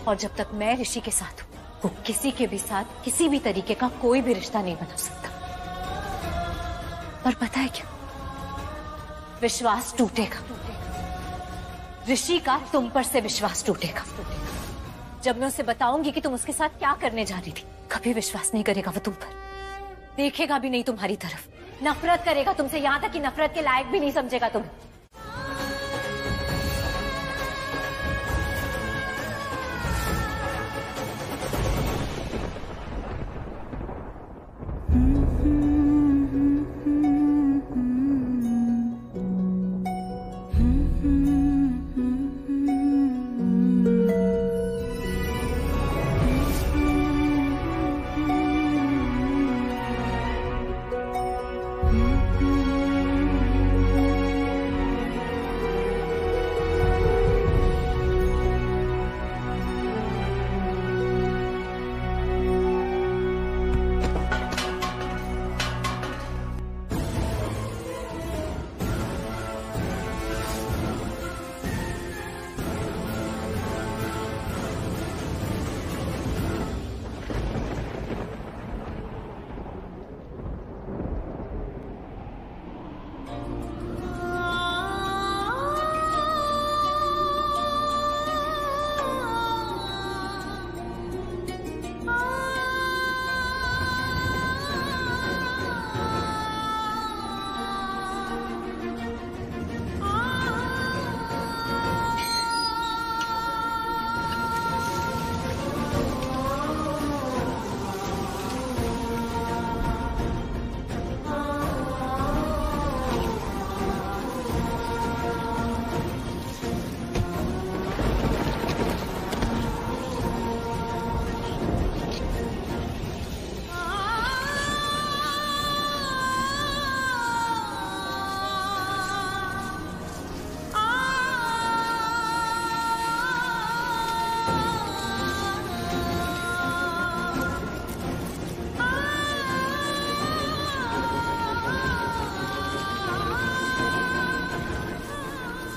और जब तक मैं ऋषि के साथ हूं वो किसी के भी साथ किसी भी तरीके का कोई भी रिश्ता नहीं बना सकता। पर पता है क्या, विश्वास टूटेगा, ऋषि का तुम पर से विश्वास टूटेगा। जब मैं उसे बताऊंगी कि तुम उसके साथ क्या करने जा रही थी, कभी विश्वास नहीं करेगा वो तुम पर, देखेगा भी नहीं तुम्हारी तरफ, नफरत करेगा तुमसे, यहां तक कि नफरत के लायक भी नहीं समझेगा तुम्हें।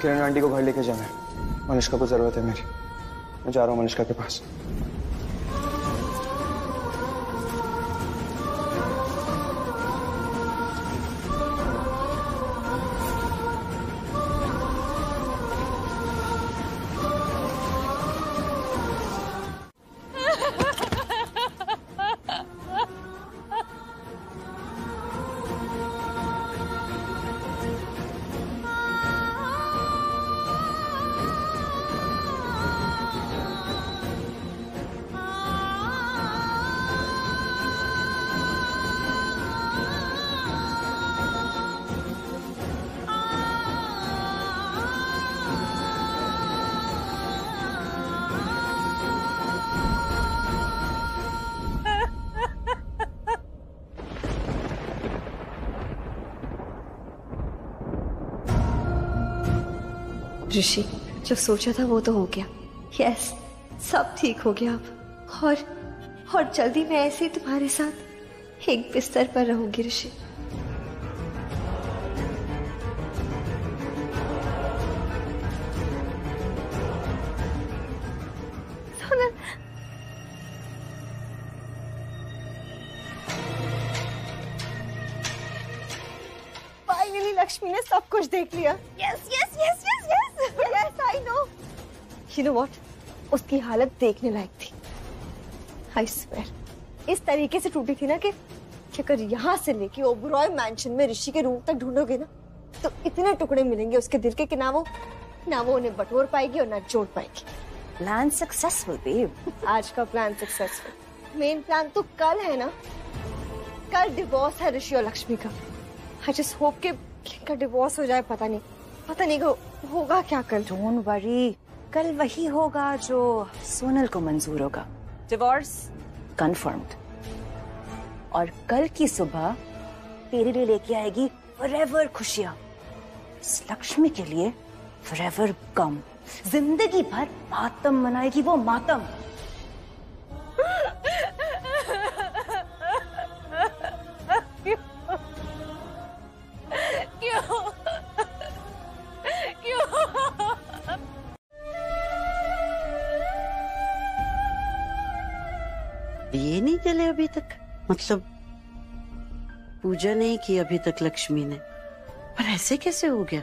किरण आंटी को घर लेके जाना है, मनिष्का को जरूरत है मेरी। मैं जा रहा हूँ मनिष्का के पास। ऋषि, जो सोचा था वो तो हो गया। यस, सब ठीक हो गया अब। और जल्दी मैं ऐसे ही तुम्हारे साथ एक बिस्तर पर रहूंगी ऋषि। फाइनली लक्ष्मी ने सब कुछ देख लिया। Yes yes yes yes yes yes, I know. You know what? उसकी हालत देखने लायक थी। आई स्वेयर इस तरीके से टूटी थी ना कि अगर यहाँ से लेके ओबरॉय मैंशन में ऋषि के रूम तक ढूंढोगे ना तो इतने टुकड़े मिलेंगे उसके दिल के कि ना वो उन्हें बटोर पाएगी और ना जोड़ पाएगी। Plan successful babe. आज का प्लान सक्सेसफुल। मेन प्लान तो कल है ना, कल डिवोर्स है ऋषि और लक्ष्मी का। आई जस्ट होप कि इनका डिवोर्स हो जाए। पता नहीं होगा क्या कल। डोंट वरी, कल वही होगा जो सोनल को मंजूर होगा। Divorce confirmed. और कल की सुबह तेरे लिए लेके आएगी फॉरएवर खुशियां, इस लक्ष्मी के लिए फॉरएवर गम। जिंदगी भर मातम मनाएगी वो, मातम। ये नहीं जले अभी तक, मतलब पूजा नहीं की अभी तक लक्ष्मी ने, पर ऐसे कैसे हो गया?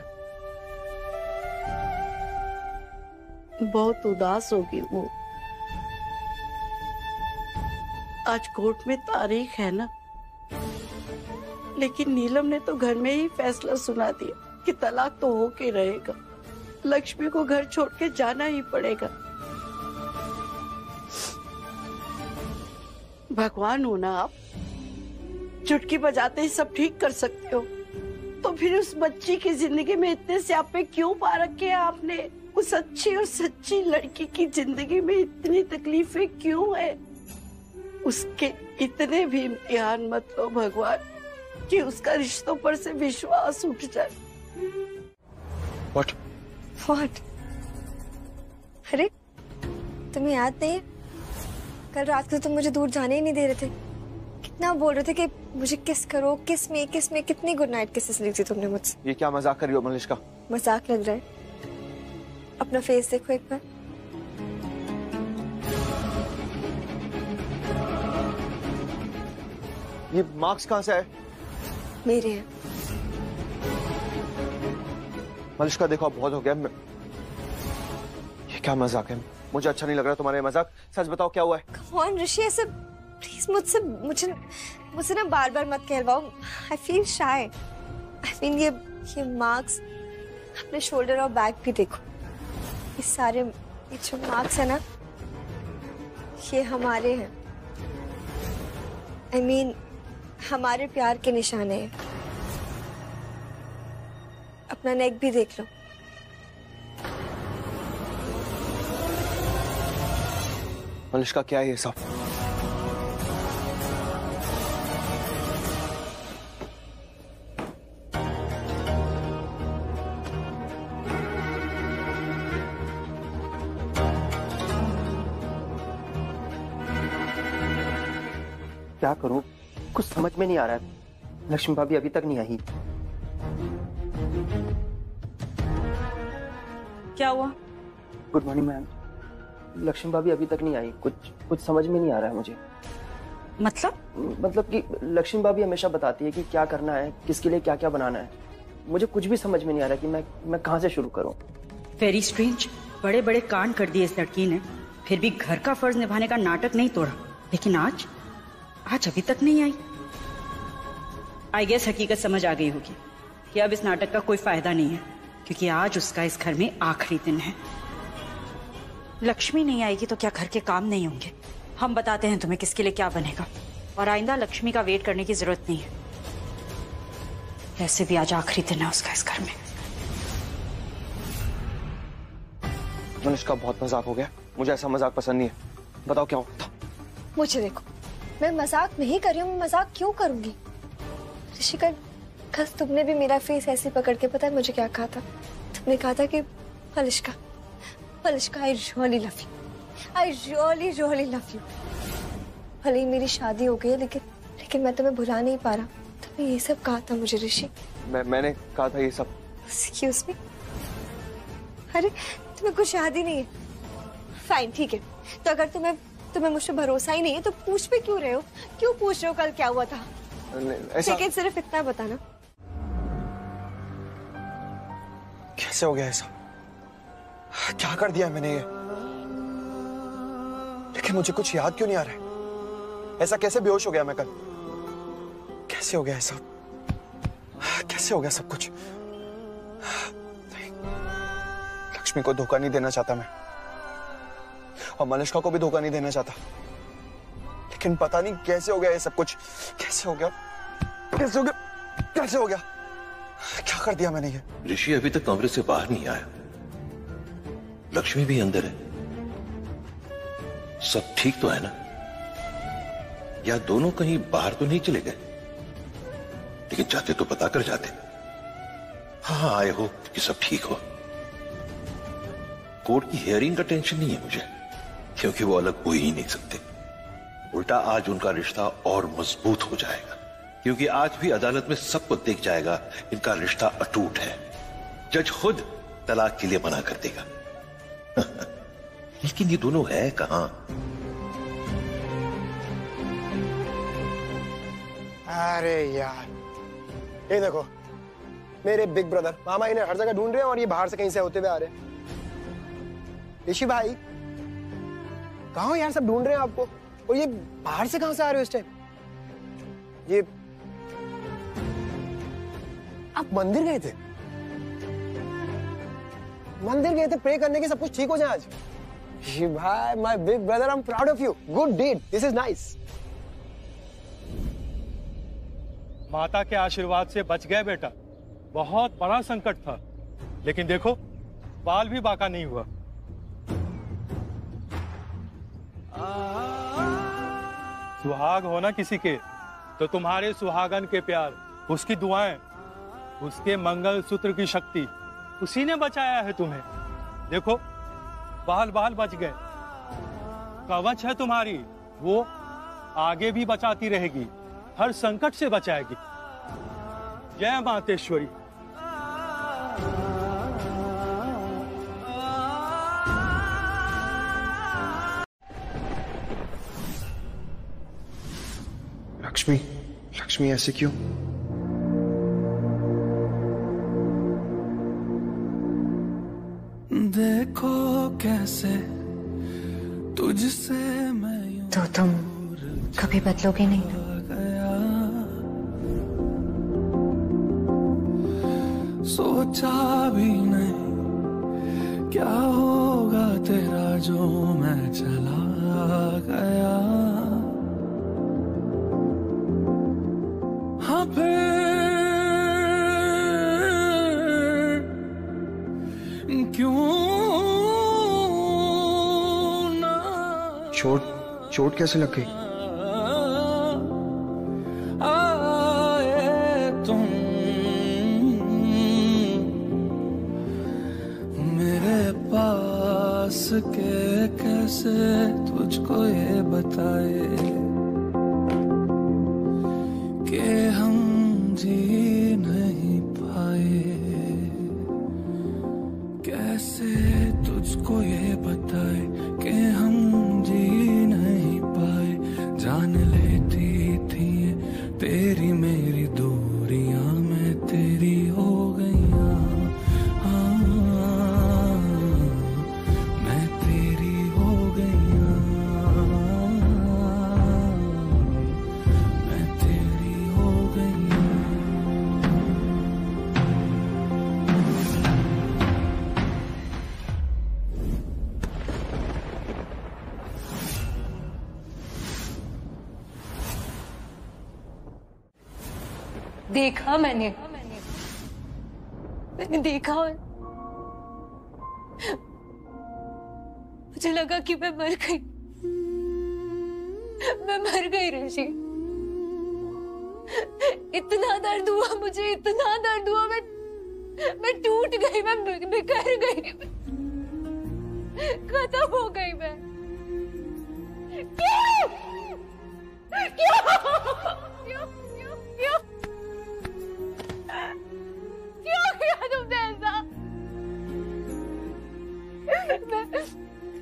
बहुत उदास होगी वो। आज कोर्ट में तारीख है ना, लेकिन नीलम ने तो घर में ही फैसला सुना दिया कि तलाक तो हो के रहेगा, लक्ष्मी को घर छोड़ के जाना ही पड़ेगा। भगवान हो ना आप, चुटकी बजाते ही सब ठीक कर सकते हो, तो फिर उस बच्ची की जिंदगी में इतने स्यापे क्यों पा रखे हैं आपने? उस अच्छी और सच्ची लड़की की जिंदगी में इतनी तकलीफें क्यों है? उसके इतने भी इम्तिहान मत लो भगवान कि उसका रिश्तों पर से विश्वास उठ जाए। What? अरे तुम्हें याद नहीं है? कल रात को तुम मुझे दूर जाने ही नहीं दे रहे थे। कितना बोल रहे थे कि मुझे किस करो, किस में कितनी गुड नाइट किसेस ली थी तुमने मुझसे। ये क्या मजाक कर रही हो मलिश्का? मजाक लग रहा है? अपना फेस देखो एक बार। ये मार्क्स कहाँ से आए? मेरे हैं। मलिश्का देखो अब बहुत हो गया। ये क्या मजाक है? मुझे अच्छा नहीं लग रहा तुम्हारे मजाक। सच बताओ क्या हुआ है? Come on ऋषि, ऐसे प्लीज मुझसे ना बार बार मत कहलवाओ। I feel shy. I mean ये मार्क्स अपने शोल्डर और बैक भी देखो। ये जो मार्क्स है ना, ये हमारे हैं। I mean हमारे प्यार के निशाने हैं। अपना नेक भी देख लो। मलिश्का क्या है ये सब? क्या करूं, कुछ समझ में नहीं आ रहा है। लक्ष्मी भाभी अभी तक नहीं आई। क्या हुआ? Good morning ma'am. लक्ष्मी भाभी अभी तक नहीं आई। कुछ समझ में नहीं आ रहा है मुझे। मतलब कि लक्ष्मी भाभी हमेशा बताती है कि क्या करना है, किसके लिए क्या क्या बनाना है। मुझे कुछ भी समझ में नहीं आ रहा कि मैं कहाँ से शुरू करूं। Very strange. बड़े बड़े कांड कर दिए इस लड़की ने, फिर भी घर का फर्ज निभाने का नाटक नहीं तोड़ा। लेकिन आज अभी तक नहीं आई। आई गेस हकीकत समझ आ गई होगी कि अब इस नाटक का कोई फायदा नहीं है, क्योंकि आज उसका इस घर में आखिरी दिन है। लक्ष्मी नहीं आएगी तो क्या घर के काम नहीं होंगे? हम बताते हैं तुम्हें किसके लिए क्या बनेगा, और आइंदा लक्ष्मी का वेट करने की जरूरत नहीं है। वैसे भी आज आखिरी दिन है उसका इस घर में। मलिश्का बहुत मजाक हो गया। मुझे ऐसा मजाक पसंद नहीं है। बताओ क्या हुआ था? मुझे देखो, मैं मजाक नहीं कर रही हूँ। मैं मजाक क्यों करूंगी? ऋषिका, कल तुमने भी मेरा फेस ऐसे पकड़ के पता है मुझे क्या कहा था? तुमने कहा था कि Malishka I really love you, I really love you. भले ही मेरी शादी हो गई है, लेकिन मैं तुम्हें भुला नहीं पा रहा। तुमने ये सब कहा था मुझे ऋषि। मैंने कहा था ये सब? Excuse me? अरे तुम्हें कुछ याद ही नहीं है? फाइन, ठीक है। तो अगर तुम्हें मुझ पर भरोसा ही नहीं है तो पूछ भी क्यों रहे हो? क्यों पूछ रहे हो कल क्या हुआ था? लेकिन सिर्फ इतना बताना। कैसे हो गया ऐसा? क्या कर दिया मैंने ये? लेकिन मुझे कुछ याद क्यों नहीं आ रहा है? ऐसा कैसे बेहोश हो गया मैं कल? कैसे हो गया ऐसा? कैसे हो गया सब कुछ? लक्ष्मी को धोखा नहीं देना चाहता मैं, और मलिष्का को भी धोखा नहीं देना चाहता, लेकिन पता नहीं कैसे हो गया ये सब कुछ। कैसे हो गया? कैसे हो गया? कैसे हो गया? क्या कर दिया मैंने ये? ऋषि अभी तक कमरे से बाहर नहीं आया, लक्ष्मी भी अंदर है। सब ठीक तो है ना? या दोनों कहीं बाहर तो नहीं चले गए? लेकिन जाते तो पता कर जाते। हाँ, आई होप कि सब ठीक हो। कोर्ट की हियरिंग का टेंशन नहीं है मुझे, क्योंकि वो अलग हो ही नहीं सकते। उल्टा आज उनका रिश्ता और मजबूत हो जाएगा, क्योंकि आज भी अदालत में सबको दिख जाएगा इनका रिश्ता अटूट है। जज खुद तलाक के लिए मना कर देगा। लेकिन ये दोनों है कहां? अरे यार, ये देखो, मेरे बिग ब्रदर मामा इन्हें हर जगह ढूंढ रहे हैं और ये बाहर से कहीं से होते हुए आ रहे हैं। ऋषि भाई, कहाँ हो यार? सब ढूंढ रहे हैं आपको, और ये बाहर से कहां से आ रहे हो इस टाइम? ये आप मंदिर गए थे? मंदिर गए थे प्रे करने के सब कुछ ठीक हो जाए आज? ऋषि भाई, my big brother, I am proud of you. Good deed, this is nice. माता के आशीर्वाद से बच गए बेटा। बहुत बड़ा संकट था, लेकिन देखो बाल भी बाका नहीं हुआ। सुहाग हो ना किसी के, तो तुम्हारे सुहागन के प्यार, उसकी दुआएं, उसके मंगल सूत्र की शक्ति, उसी ने बचाया है तुम्हें। देखो बाल बाल बच गए। कवच है तुम्हारी, वो आगे भी बचाती रहेगी, हर संकट से बचाएगी। जय मातेश्वरी। लक्ष्मी, लक्ष्मी ऐसे क्यों? देखो कैसे तुझसे मैं तो तुम कभी बदलोगे नहीं? सोचा भी नहीं क्या होगा तेरा जो मैं चला गया। हाँ फिर क्यों ना चोट कैसे लग गई? आए तुम मेरे पास के, कैसे तुझको ये बताए कि हम जी नहीं पाए। कैसे तुझको ये बताए कि हम जी नहीं पाए। जान लेती थी तेरी मेरी दूरियां में तेरी हो गईयां। हाँ, मैं तेरी हो गईयां, मैं तेरी हो गईयां। देखा मैंने देखा और मुझे लगा कि मैं मर गई। मैं मर गई ऋषि। इतना दर्द हुआ मुझे, इतना दर्द हुआ। मैं टूट गई, मैं बिखर गई, खत्म हो गई मैं। क्यों? क्यों? क्यों? क्यों? क्यों? क्यों किया तुमने ऐसा?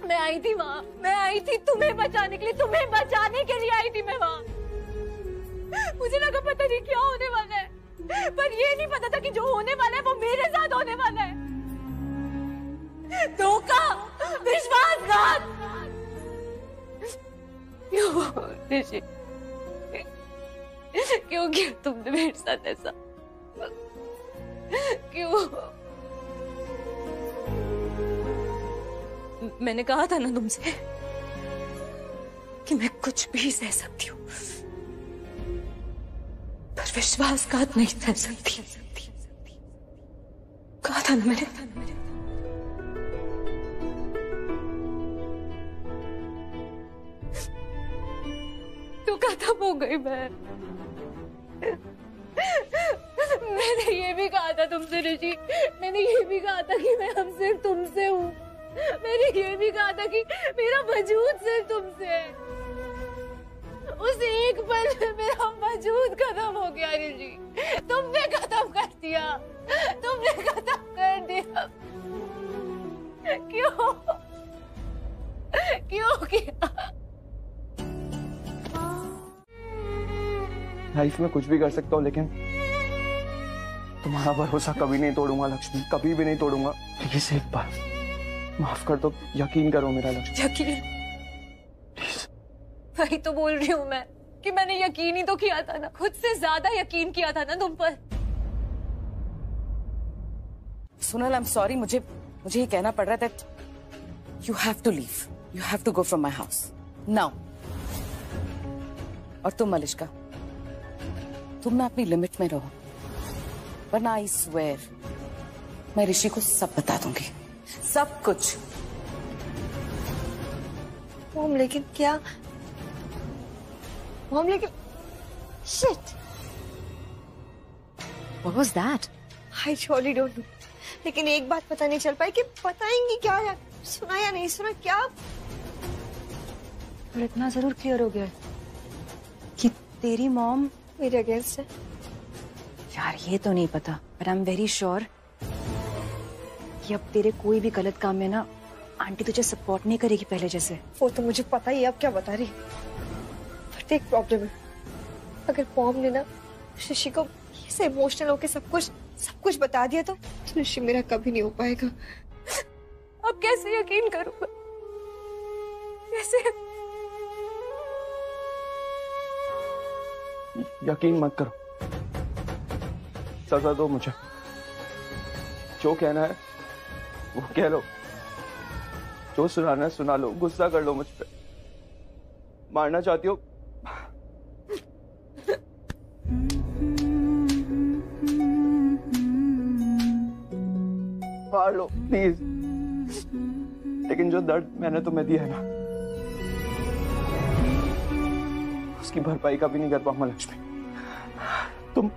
मैं आई थी वहां, मैं आई थी तुम्हें बचाने के लिए, तुम्हें बचाने के लिए आई थी मैं वहां। मुझे लगा पता नहीं क्या होने वाला है, पर ये नहीं पता था कि जो होने वाला है वो मेरे साथ होने वाला है। धोखा, विश्वासघात। ऋषि, क्यों किया तुमने मेरे साथ ऐसा? क्यों? मैंने कहा था ना तुमसे कि मैं कुछ भी सह सकती हूँ, पर विश्वासघात नहीं सह सकती। कहा था ना मैंने। तो खत्म हो गई मैंने ये भी कहा था तुमसे ऋषि, मैंने ये भी कहा था कि मैं अब सिर्फ तुमसे हूँ, मैंने ये भी कहा था कि मेरा वजूद सिर्फ तुमसे है। उस एक पल में मेरा वजूद खत्म हो गया ऋषि, तुमने खत्म कर दिया, तुमने खत्म कर दिया। क्यों? क्यों किया? लाइफ में कुछ भी कर सकता हूँ, लेकिन तुम्हारा भरोसा कभी नहीं तोड़ूंगा लक्ष्मी, कभी भी नहीं तोड़ूंगा। प्लीज एक बार माफ कर दो, यकीन करो मेरा लक्ष्मी। यकीन? वही तो बोल रही हूँ मैं कि मैंने यकीन ही तो किया था ना, खुद से ज्यादा यकीन किया था ना तुम पर। सोनल, आई एम सॉरी, मुझे ये कहना पड़ रहा है that you have to leave, you have to go from my house now. और तुम मलिश्का, तुम ना अपनी लिमिट में रहो, वरना आई स्वेयर मैं ऋषि को सब बता दूंगी, सब कुछ। मॉम लेकिन क्या? मॉम लेकिन shit, what was that? I really don't know, लेकिन एक बात पता नहीं चल पाई कि बताएंगी क्या यार, सुना या नहीं सुना क्या? और इतना जरूर क्लियर हो गया कि तेरी मॉम मेरे अगेंस्ट है। यार ये तो नहीं पता, but I am very sure कि अब तेरे कोई भी गलत काम में ना आंटी तुझे सपोर्ट नहीं करेगी पहले जैसे। वो तो मुझे पता ही है, अब क्या बता रही। बट एक प्रॉब्लम है, अगर मॉम ने ना ऋषि को ऐसे इमोशनल होके सब कुछ बता दिया तो ऋषि मेरा कभी नहीं हो पाएगा। अब कैसे यकीन करूंगा? कैसे? यकीन मत करो, सजा दो मुझे, जो कहना है वो कह लो, जो सुनाना है सुना लो, गुस्सा कर लो मुझ पे, मारना चाहती हो मार लो प्लीज, लेकिन जो दर्द मैंने तुम्हें दिया है ना, उसकी भरपाई कभी नहीं कर पाऊंगा लक्ष्मी। तुम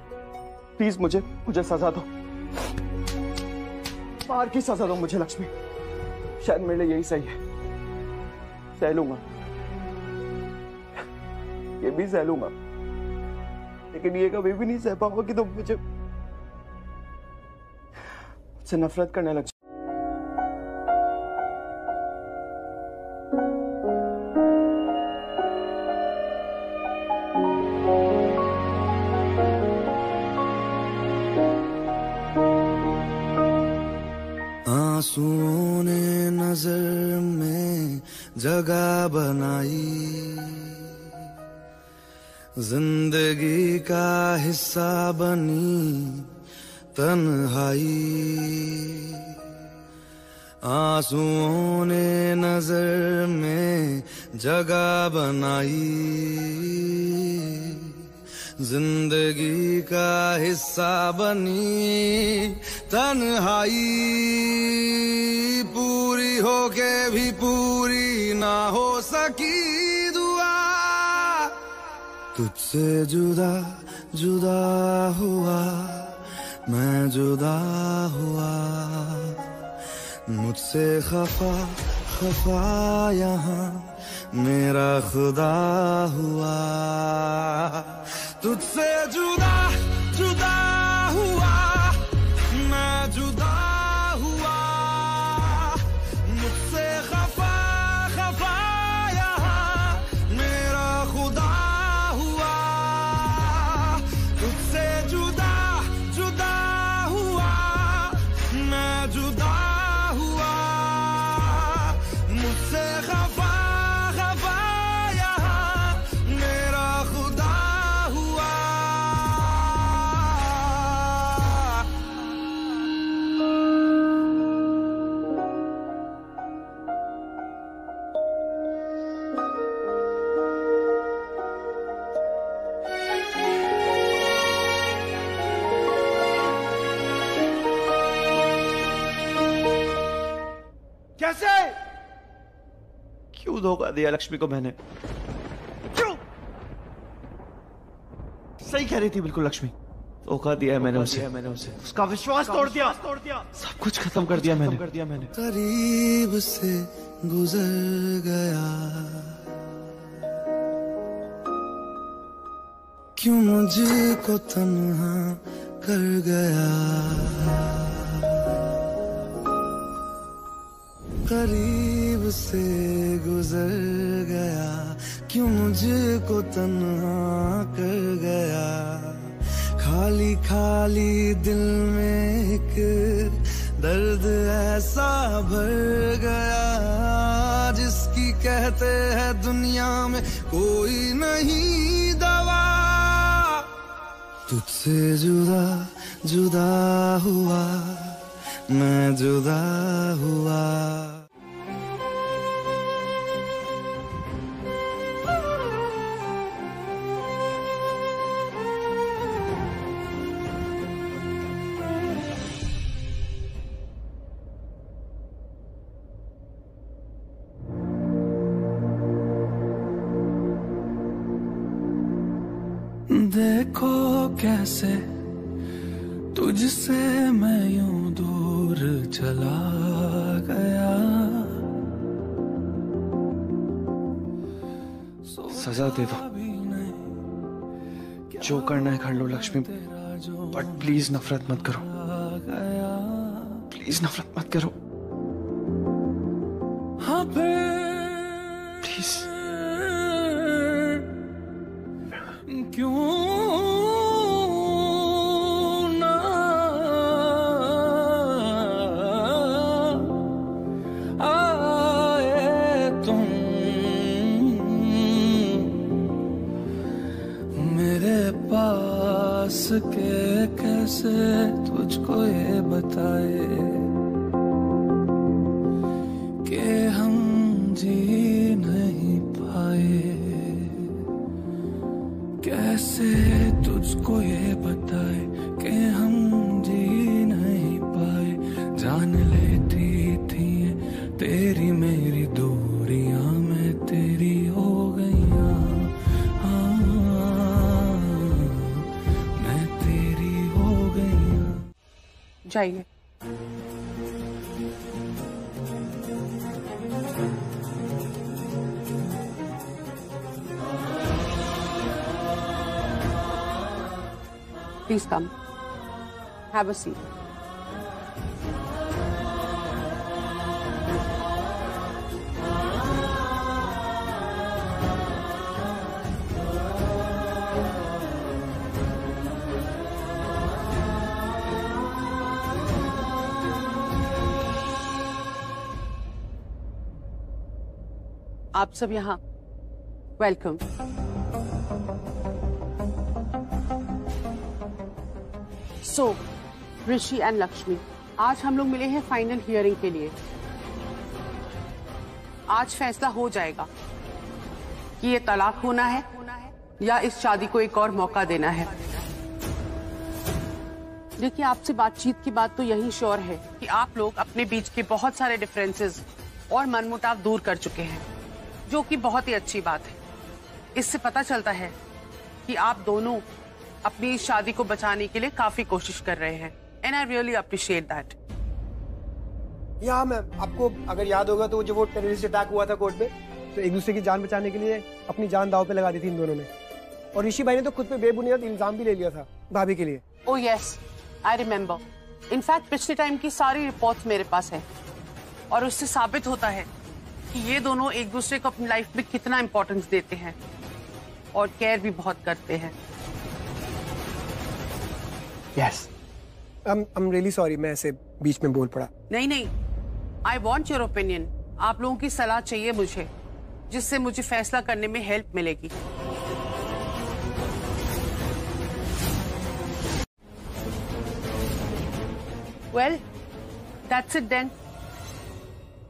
प्लीज मुझे सजा दो, मार की सजा दो मुझे लक्ष्मी, शायद मेरे लिए यही सही है। सह लूंगा, ये भी सह लूंगा, लेकिन ये कभी भी नहीं सह पाऊंगा कि तुम मुझसे नफरत करने लग जाओ। आंसुओं ने नजर में जगह बनाई, जिंदगी का हिस्सा बनी तन्हाई। आंसुओं ने नजर में जगह बनाई, जिंदगी का हिस्सा बनी तन्हाई। पूरी होके भी पूरी ना हो सकी दुआ, तुझसे जुदा जुदा हुआ मैं, जुदा हुआ मुझसे खफा खफा यहाँ मेरा खुदा हुआ। तुझसे जुदा जुदा हुआ मैं, जुदा हुआ मुझसे खफा खफा यहाँ मेरा खुदा हुआ। तुझसे जुदा जुदा हुआ मैं, जुदा हुआ मुझसे खफा खफा यहाँ कैसे? क्यों धोखा दिया लक्ष्मी को मैंने? क्यों? सही कह रही थी बिल्कुल लक्ष्मी, धोखा दिया है मैंने उसे, उसका विश्वास तोड़ दिया, सब कुछ खत्म कर दिया मैंने। करीब से गुजर गया, क्यों मुझको तन्हा कर गया, करीब से गुजर गया, क्यों मुझको तन्हा कर गया, खाली खाली दिल में एक दर्द ऐसा भर गया, जिसकी कहते हैं दुनिया में कोई नहीं दवा, तुझसे जुदा जुदा हुआ मैं जुदा हुआ। देखो कैसे तुझसे मैं यूं दूर चला गया, सजा दे दो, जो करना है कर लो लक्ष्मी, बट प्लीज नफरत मत करो, प्लीज नफरत मत करो, हाँ प्लीज। क्यों ना आए तुम मेरे पास के, कैसे तुझको ये बताए कि हम जी नहीं पाए, कैसे तुझको ये बताए कि हम जी नहीं पाए, जान लेती थी तेरी मेरी दूरियां मैं तेरी हो गईया, हाँ मैं तेरी हो गईया। जाइए। Please come. Have a seat. आप सब यहाँ welcome. So Rishi and Lakshmi, आज हम लोग मिले हैं फाइनल हियरिंग के लिए। आज फैसला हो जाएगा कि ये तलाक होना है या इस शादी को एक और मौका देना है। देखिए, आपसे बातचीत के बाद तो यही श्योर है कि आप लोग अपने बीच के बहुत सारे डिफरेंसेस और मनमुटाव दूर कर चुके हैं, जो कि बहुत ही अच्छी बात है। इससे पता चलता है कि आप दोनों अपनी इस शादी को बचाने के लिए काफी कोशिश कर रहे हैं, and I really appreciate that. या मैम, आपको अगर याद होगा तो जब वो टेररिस्ट अटैक हुआ था कोर्ट पे, तो एक दूसरे की जान बचाने के लिए अपनी जान दांव पे लगा दी थी इन दोनों ने, और ऋषि भाई ने तो खुद पे बेबुनियाद इल्जाम भी ले लिया था भाभी के लिए। Oh yes, I remember. In fact पिछले टाइम की सारी रिपोर्ट्स मेरे पास है, और उससे साबित होता है कि ये दोनों एक दूसरे को अपनी लाइफ में कितना इंपॉर्टेंस देते हैं और केयर भी बहुत करते हैं। यस, I'm really sorry, मैं ऐसे बीच में बोल पड़ा। नहीं, आई वॉन्ट योर ओपिनियन। आप लोगों की सलाह चाहिए मुझे, जिससे मुझे फैसला करने में हेल्प मिलेगी। Well, that's it then.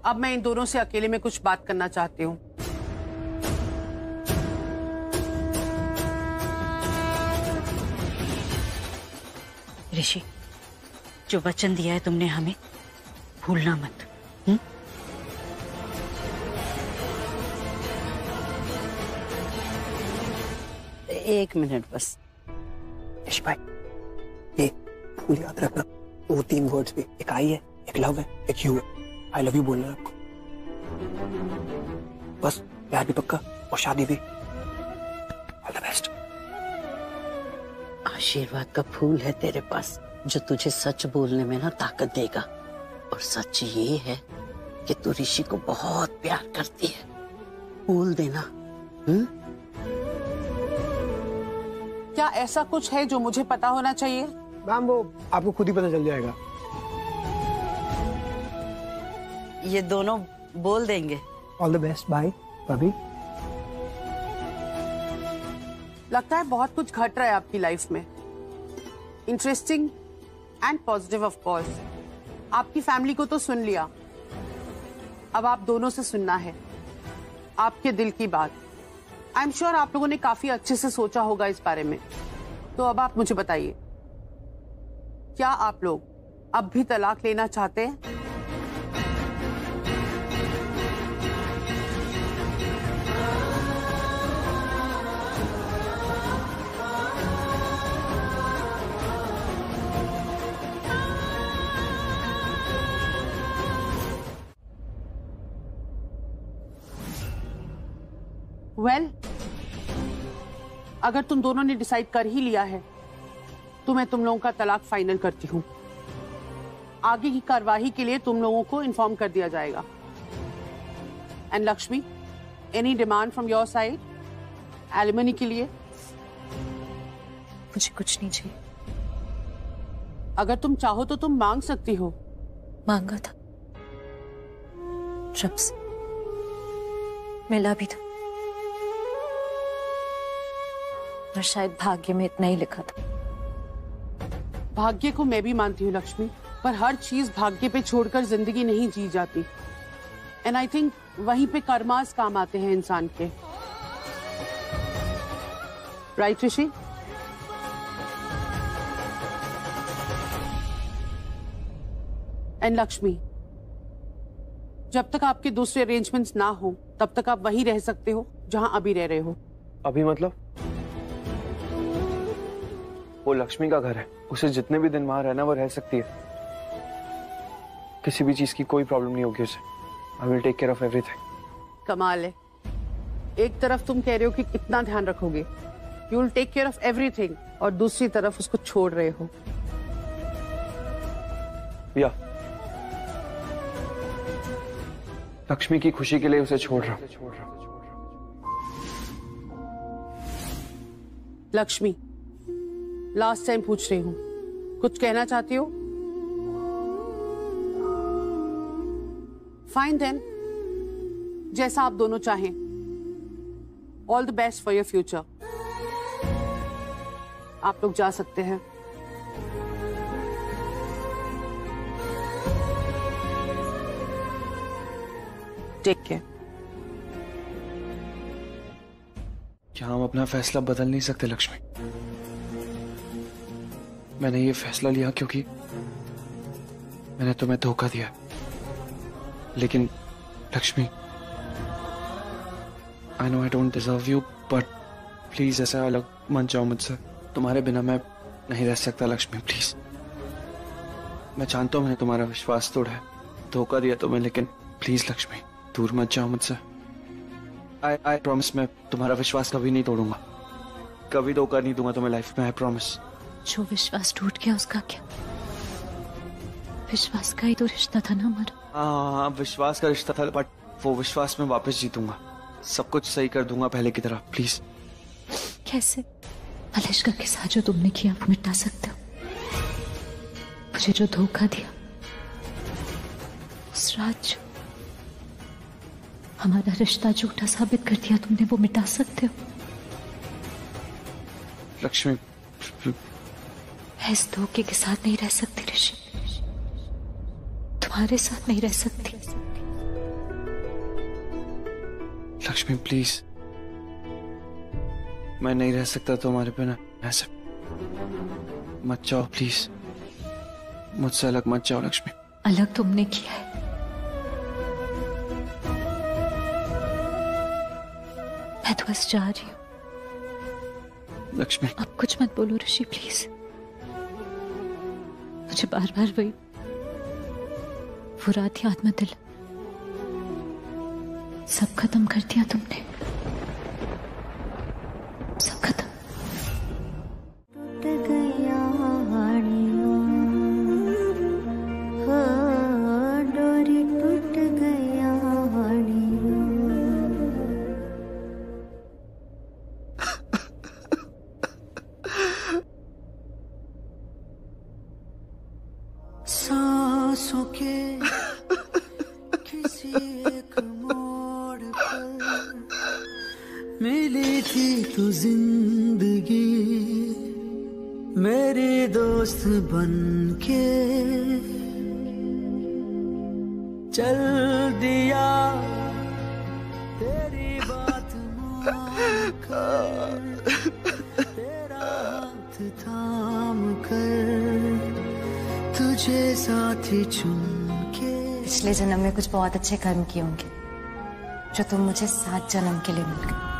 अब मैं इन दोनों से अकेले में कुछ बात करना चाहती हूँ। ऋषि, जो वचन दिया है तुमने हमें, भूलना मत। एक मिनट बस। ऋषि भाई, ये फूल याद रखना, 2-3 वर्ड्स भी, एक आई है, एक लव है, एक यू है। आई लव यू बोलना है आपको, बस। प्यार भी पक्का और शादी भी। All the best. आशीर्वाद का फूल है तेरे पास जो तुझे सच बोलने में ना ताकत देगा, और सच ये है कि तू ऋषि को बहुत प्यार करती है। बोल देना। क्या ऐसा कुछ है जो मुझे पता होना चाहिए? मैम वो आपको खुद ही पता चल जाएगा। ये दोनों बोल देंगे। All the best. बाय भाभी। लगता है बहुत कुछ घट रहा है आपकी लाइफ में। Interesting and positive of course. आपकी फैमिली को तो सुन लिया, अब आप दोनों से सुनना है आपके दिल की बात। आई एम श्योर आप लोगों ने काफी अच्छे से सोचा होगा इस बारे में। तो अब आप मुझे बताइए, क्या आप लोग अब भी तलाक लेना चाहते हैं? वेल, अगर तुम दोनों ने डिसाइड कर ही लिया है तो मैं तुम लोगों का तलाक फाइनल करती हूँ। आगे की कार्यवाही के लिए तुम लोगों को इन्फॉर्म कर दिया जाएगा। And Lakshmi, any demand from your side alimony के लिए? मुझे कुछ नहीं चाहिए। अगर तुम चाहो तो तुम मांग सकती हो। मांगा था, जब से मिला भी था, और शायद भाग्य में इतना ही लिखा था। भाग्य को मैं भी मानती हूँ लक्ष्मी, पर हर चीज भाग्य पे छोड़कर जिंदगी नहीं जी जाती। एंड आई थिंक वहीं पे कर्मास काम आते हैं इंसान के। Right Rishi? एंड लक्ष्मी, जब तक आपके दूसरे अरेंजमेंट्स ना हो तब तक आप वहीं रह सकते हो जहां अभी रह रहे हो। अभी मतलब? वो लक्ष्मी का घर है, उसे जितने भी दिन वहां रहना वो रह सकती है। किसी भी चीज की कोई प्रॉब्लम नहीं होगी उसे। I will take care of everything. कमाल है, एक तरफ तुम कह रहे हो कि कितना ध्यान रखोगे, you will take care of everything, और दूसरी तरफ उसको छोड़ रहे हो। या लक्ष्मी की खुशी के लिए उसे छोड़ रहा हूं। लक्ष्मी, लास्ट टाइम पूछ रही हूँ, कुछ कहना चाहती हो? फाइन देन, जैसा आप दोनों चाहें। All the best for your future. आप लोग जा सकते हैं। Take care. क्या हम अपना फैसला बदल नहीं सकते लक्ष्मी? मैंने ये फैसला लिया क्योंकि मैंने तुम्हें धोखा दिया। लेकिन Lakshmi, I know I don't deserve you, but please ऐसा अलग मत जाओ मुझसे। तुम्हारे बिना मैं नहीं रह सकता लक्ष्मी, प्लीज। मैं जानता हूं मैंने तुम्हारा विश्वास तोड़ा है, धोखा दिया तुम्हें, लेकिन प्लीज लक्ष्मी दूर मत जाओ मुझसे। आई प्रॉमिस मैं तुम्हारा विश्वास कभी नहीं तोड़ूंगा, कभी धोखा नहीं दूंगा तुम्हें लाइफ में। I promise. जो विश्वास टूट गया उसका क्या? विश्वास का ही तो रिश्ता था ना हमारा। हाँ, विश्वास का रिश्ता था, बट वो विश्वास मैं वापस जीतूंगा, सब कुछ सही कर दूंगा पहले की तरह। प्लीज। कैसे? मलिश्का के साथ जो तुमने किया वो मिटा सकते हो? मुझे जो धोखा दिया, उस रात जो हमारा रिश्ता झूठा साबित कर दिया तुमने, वो मिटा सकते हो? लक्ष्मी, मैं इस धोखे के साथ नहीं रह सकती ऋषि, तुम्हारे साथ नहीं रह सकती। लक्ष्मी प्लीज, मैं नहीं रह सकता तुम्हारे बिना। ऐसे मत जाओ प्लीज, मुझसे अलग मत जाओ लक्ष्मी। अलग तुमने किया है, मैं तो बस जा रही हूँ। लक्ष्मी अब कुछ मत बोलो ऋषि प्लीज। मुझे बार बार वही वो रात याद मत दिला। सब खत्म कर दिया तुमने, सब खत्म। टूट गया डोरी टूट गया सांसों के किसी एक मोड़ पर मिली थी तो जिंदगी मेरी दोस्त बनके चल दिया तेरी बात मानकर तेरा हाथ थाम कर तुझे साथी चुन के। पिछले जन्म में कुछ बहुत अच्छे कर्म किए होंगे जो तुम मुझे 7 जन्म के लिए मिल गए।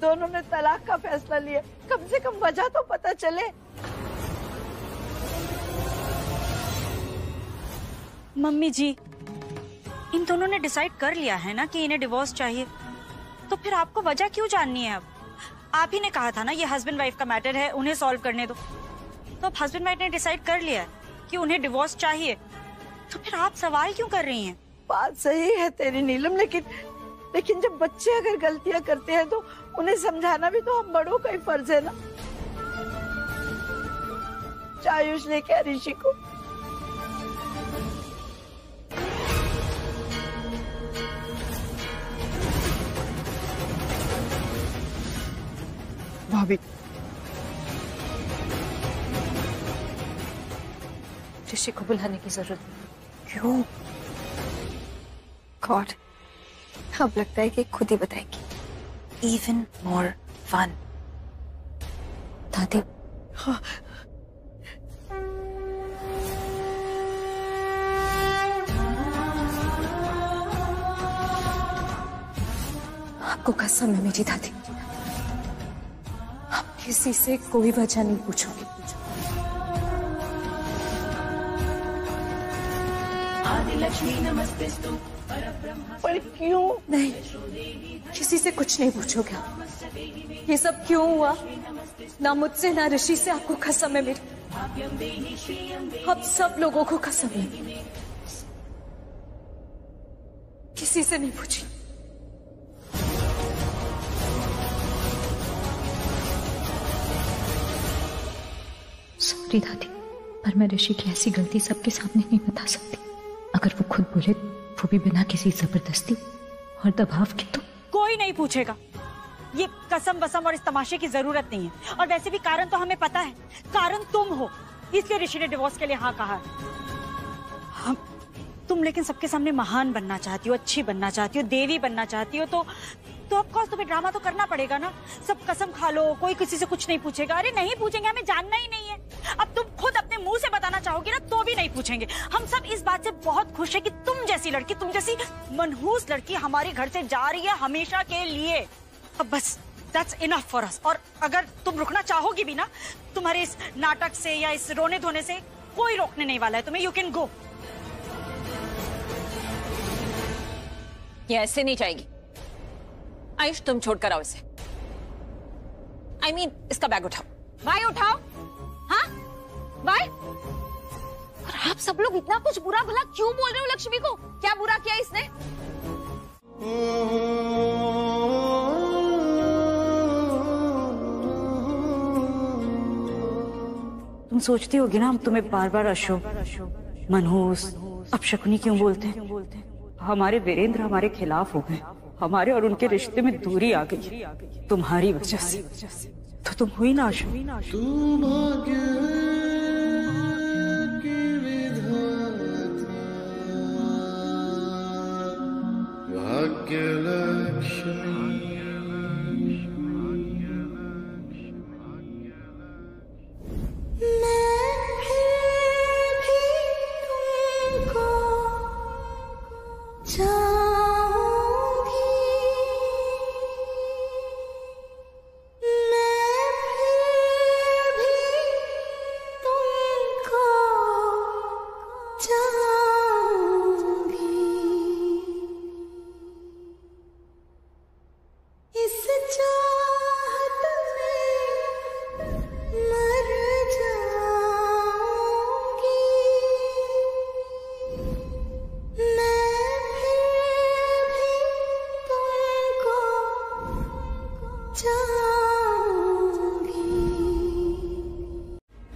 दोनों ने तलाक का फैसला लिया, कम से कम वजह तो पता चले। मम्मी जी, इन दोनों ने डिसाइड कर लिया है ना कि इन्हें डिवोर्स चाहिए, तो फिर आपको वजह क्यों जाननी है? अब आप ही ने कहा था ना ये हस्बैंड वाइफ का मैटर है, उन्हें सॉल्व करने दो। तो अब हस्बैंड वाइफ ने डिसाइड कर लिया है कि उन्हें डिवोर्स चाहिए, तो फिर आप सवाल क्यों कर रही हैं? बात सही है तेरी नीलम, लेकिन जब बच्चे अगर गलतियां करते हैं तो उन्हें समझाना भी तो हम बड़ों का ही फर्ज है ना। आयुष लेके आ ऋषि को। भाभी, ऋषि को बुलाने की जरूरत नहीं। क्यों? गॉड, अब लगता है कि खुद ही बताएगी। Even more fun. दादी, हाँ। आपको कसम है मेरी दादी, आप किसी से कोई वजह नहीं पूछोगे। आदिलक्ष्मी नमस्तेस्तु। पर क्यों? नहीं, किसी से कुछ नहीं पूछोगे आप। ये सब क्यों हुआ? ना मुझसे ना ऋषि से। आपको कसम है मेरी, आप सब लोगों को कसम है, किसी से नहीं पूछी। सॉरी दादी, पर मैं ऋषि की ऐसी गलती सबके सामने नहीं बता सकती। अगर वो खुद बोले, वो भी बिना किसी जबरदस्ती और दबाव के, तो कोई नहीं पूछेगा। ये कसम वसम और इस तमाशे की जरूरत नहीं है। और वैसे भी कारण तो हमें पता है, कारण तुम हो, इसलिए ऋषि ने डिवोर्स के लिए हाँ कहा है। तुम लेकिन सबके सामने महान बनना चाहती हो, अच्छी बनना चाहती हो, देवी बनना चाहती हो, तो ऑफ कोर्स तुम्हें ड्रामा तो करना पड़ेगा ना। सब कसम खा लो, कोई किसी से कुछ नहीं पूछेगा। अरे नहीं पूछेंगे, हमें जानना ही नहीं है। अब तुम खुद अपने मुंह से बताना चाहोगी ना, तो भी नहीं पूछेंगे। हम सब इस बात से बहुत खुश है कि तुम जैसी लड़की, तुम जैसी मनहूस लड़की हमारे घर से जा रही है हमेशा के लिए। अब बस that's enough for us। और अगर तुम रुकना चाहोगी भी ना, तुम्हारे इस नाटक से या इस रोने धोने से कोई रोकने नहीं वाला है तुम्हें। यू कैन गो, ये ऐसे नहीं जाएगी। आयुष तुम छोड़कर आओ इसे। I mean, इसका बैग उठाओ। भाई उठाओ। हाँ भाई। और आप सब लोग इतना कुछ बुरा भला क्यों बोल रहे हो लक्ष्मी को? क्या बुरा किया इसने? तुम सोचती होगी ना हम तुम्हें बार बार अशोक, मनहूस, अपशकुनी क्यों बोलते हैं? हमारे वीरेंद्र हमारे खिलाफ हो गए, हमारे और उनके रिश्ते में दूरी आ गई तुम्हारी वजह से। तो तुम हुई ना अशोक।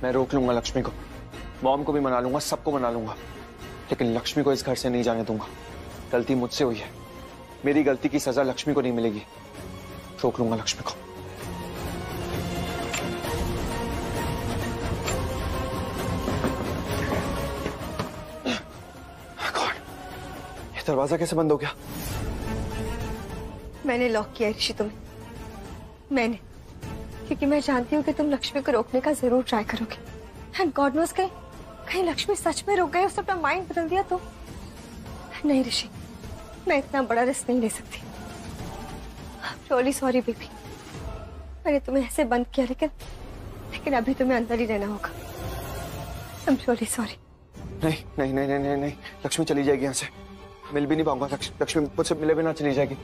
मैं रोक लूंगा लक्ष्मी को, मॉम को भी मना लूंगा, सबको मना लूंगा, लेकिन लक्ष्मी को इस घर से नहीं जाने दूंगा। गलती मुझसे हुई है, मेरी गलती की सजा लक्ष्मी को नहीं मिलेगी। रोक लूंगा लक्ष्मी को। कौन? ये दरवाजा कैसे बंद हो गया? मैंने लॉक किया ऋषि तुम्हें, मैंने, क्योंकि मैं जानती हूँ कि तुम लक्ष्मी को रोकने का जरूर ट्राई करोगे। एंड गॉड नोस कहीं लक्ष्मी सच में रुक गई, उसने अपना माइंड बदल दिया तो। नहीं ऋषि, मैं इतना बड़ा रिस्क नहीं ले सकती। रियली सॉरी बेबी, मैंने तुम्हें ऐसे बंद किया, लेकिन अभी तुम्हें अंदर ही रहना होगा। I am really sorry. नहीं नहीं नहीं नहीं नहीं नहीं, लक्ष्मी चली जाएगी यहाँ से, मिल भी नहीं पाऊंगा। लक्ष्मी मुझसे मिले बिना चली जाएगी।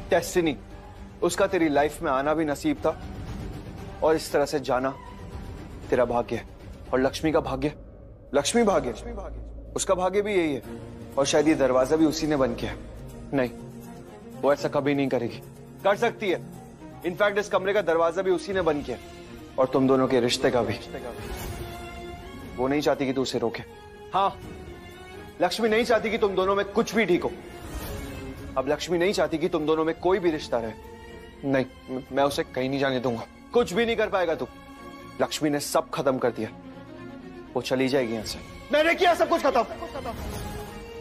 डेस्टिनी, उसका तेरी लाइफ में आना भी नसीब था और इस तरह से जाना तेरा भाग्य है। और लक्ष्मी का भाग्य, लक्ष्मी भाग्य, उसका भाग्य भी यही है। और शायद ये दरवाजा भी उसी ने बंद किया। नहीं, वो ऐसा कभी नहीं करेगी। कर सकती है, इनफैक्ट इस कमरे का दरवाजा भी उसी ने बंद किया, और तुम दोनों के रिश्ते का भी। वो नहीं चाहती कि तू उसे रोके। हाँ, लक्ष्मी नहीं चाहती कि तुम दोनों में कुछ भी ठीक हो। अब लक्ष्मी नहीं चाहती कि तुम दोनों में कोई भी रिश्ता रहे। नहीं, मैं उसे कहीं नहीं जाने दूंगा। कुछ भी नहीं कर पाएगा तू। लक्ष्मी ने सब खत्म कर दिया, वो चली जाएगी यहां से। मैंने किया सब कुछ खत्म,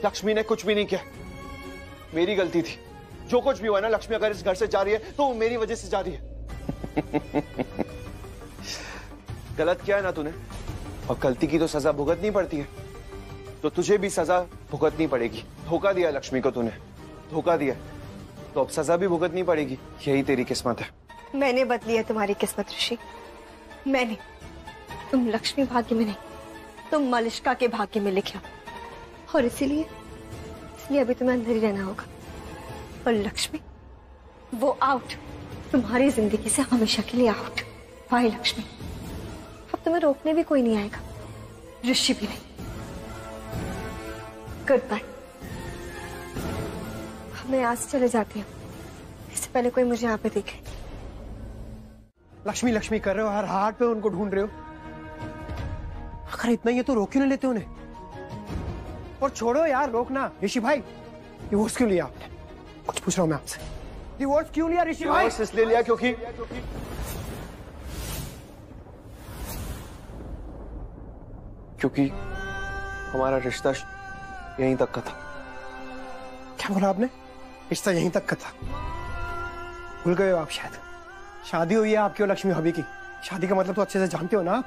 लक्ष्मी ने कुछ भी नहीं किया। मेरी गलती थी। जो कुछ भी हुआ ना, लक्ष्मी अगर इस घर से जा रही है तो वो मेरी वजह से जा रही है। गलत किया है ना तूने, और गलती की तो सजा भुगतनी पड़ती है, तो तुझे भी सजा भुगतनी पड़ेगी। धोखा दिया लक्ष्मी को तूने, धोखा दिया, तो अब सजा भी भुगतनी पड़ेगी। यही तेरी किस्मत है। मैंने बदली है तुम्हारी किस्मत ऋषि, मैंने। तुम लक्ष्मी भाग्य में नहीं, तुम मलिष्का के भाग्य में लिखा, और इसलिए अभी तुम्हें अंदर ही रहना होगा। और लक्ष्मी, वो आउट, तुम्हारी जिंदगी से हमेशा के लिए आउट। बाय लक्ष्मी, अब तुम्हें रोकने भी कोई नहीं आएगा, ऋषि भी नहीं। Goodbye. मैं आज चले जाती हूँ, इससे पहले कोई मुझे यहाँ पे देखे। लक्ष्मी लक्ष्मी कर रहे हो, हर हाथ पे उनको ढूंढ रहे हो। अगर इतना ही है तो रोक क्यों नहीं लेते उन्हें? और छोड़ो यार, रोकना। ऋषि भाई, डिवोर्स क्यों लिया आपने? कुछ पूछ रहा हूँ मैं आपसे, डिवोर्स क्यों लिया ऋषि भाई? डिवोर्स इसलिए लिया क्योंकि हमारा रिश्ता यहीं तक का था। क्या बोला आपने? रिश्ता यहीं तक का था? भूल गए हो आप शायद। शादी हुई है आपकी और लक्ष्मी भाभी की। शादी का मतलब तो अच्छे से जानते हो ना आप।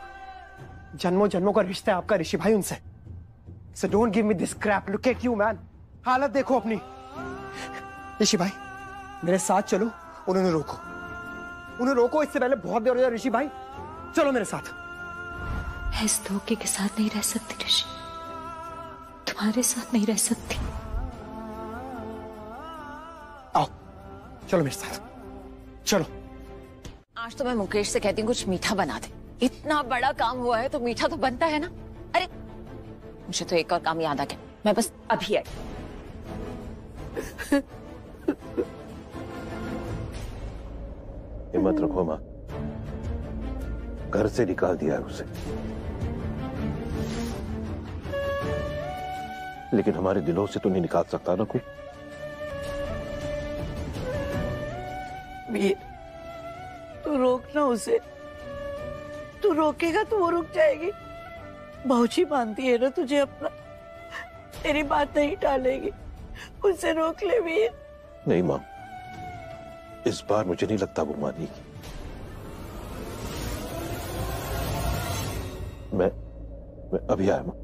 जन्मों जन्मों का रिश्ता है आपका ऋषि भाई उनसे। So don't give me this crap. Look at you man. हालत देखो अपनी। ऋषि भाई, मेरे साथ चलो, उन्हें रोको, उन्हें रोको। इससे पहले बहुत देर हो जाए। ऋषि भाई, चलो मेरे साथ। मैं इस धोखे के साथ नहीं रह सकती ऋषि। तुम्हारे साथ नहीं रह सकती। आओ चलो मेरे साथ, चलो। आज तो मैं मुकेश से कहती हूँ कुछ मीठा बना दे। इतना बड़ा काम हुआ है तो मीठा तो बनता है ना। अरे मुझे तो एक और काम याद आ गया, मैं बस अभी आई। हिम्मत रखो माँ, घर से निकाल दिया है उसे, लेकिन हमारे दिलों से तो नहीं निकाल सकता ना कोई। वीर, तू रोकना उसे, तू रोकेगा तो वो रुक जाएगी। भाऊजी मानती है ना तुझे अपना, तेरी बात नहीं टालेगी, उसे रोक ले वीर। नहीं माँ, इस बार मुझे नहीं लगता वो मानेगी। मैं अभी आया माँ।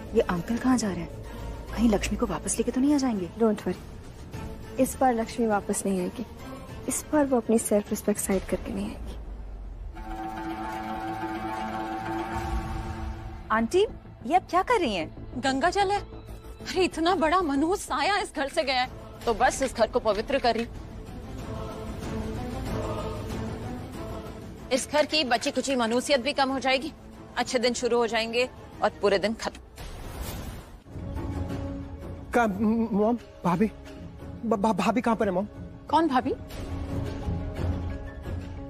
ये अंकल कहाँ जा रहे हैं? कहीं लक्ष्मी को वापस लेके तो नहीं आ जाएंगे? डोंट वरी, इस बार लक्ष्मी वापस नहीं आएगी। इस बार वो अपनी सेल्फ रिस्पेक्ट साइड करके नहीं आएगी। आंटी, ये अब क्या कर रही हैं? गंगा जल है। अरे इतना बड़ा मनहूस साया इस घर से गया है तो बस इस घर को पवित्र कर रही। इस घर की बची कुची मनहूसियत भी कम हो जाएगी, अच्छे दिन शुरू हो जाएंगे और पूरे दिन खत्म। मॉम, भाभी भाभी कहाँ पर है मॉम? कौन भाभी?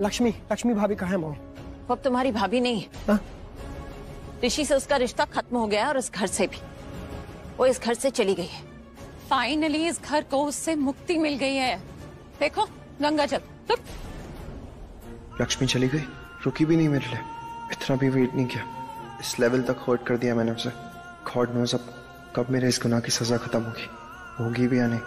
लक्ष्मी भाभी कहाँ है मॉम? वो अब तुम्हारी भाभी नहीं है। ऋषि से उसका रिश्ता खत्म हो गया है और इस घर से भी। वो इस घर से चली गई है। फाइनली इस घर को उससे मुक्ति मिल गई है। देखो गंगा जल। लक्ष्मी चली गई, रुकी भी नहीं मेरे लिए, इतना भी वेट नहीं किया। इस लेवल तक हर्ट कर दिया मैंने उसे। गॉड नोज़ अब कब मेरे इस गुनाह की सजा खत्म होगी भी या नहीं।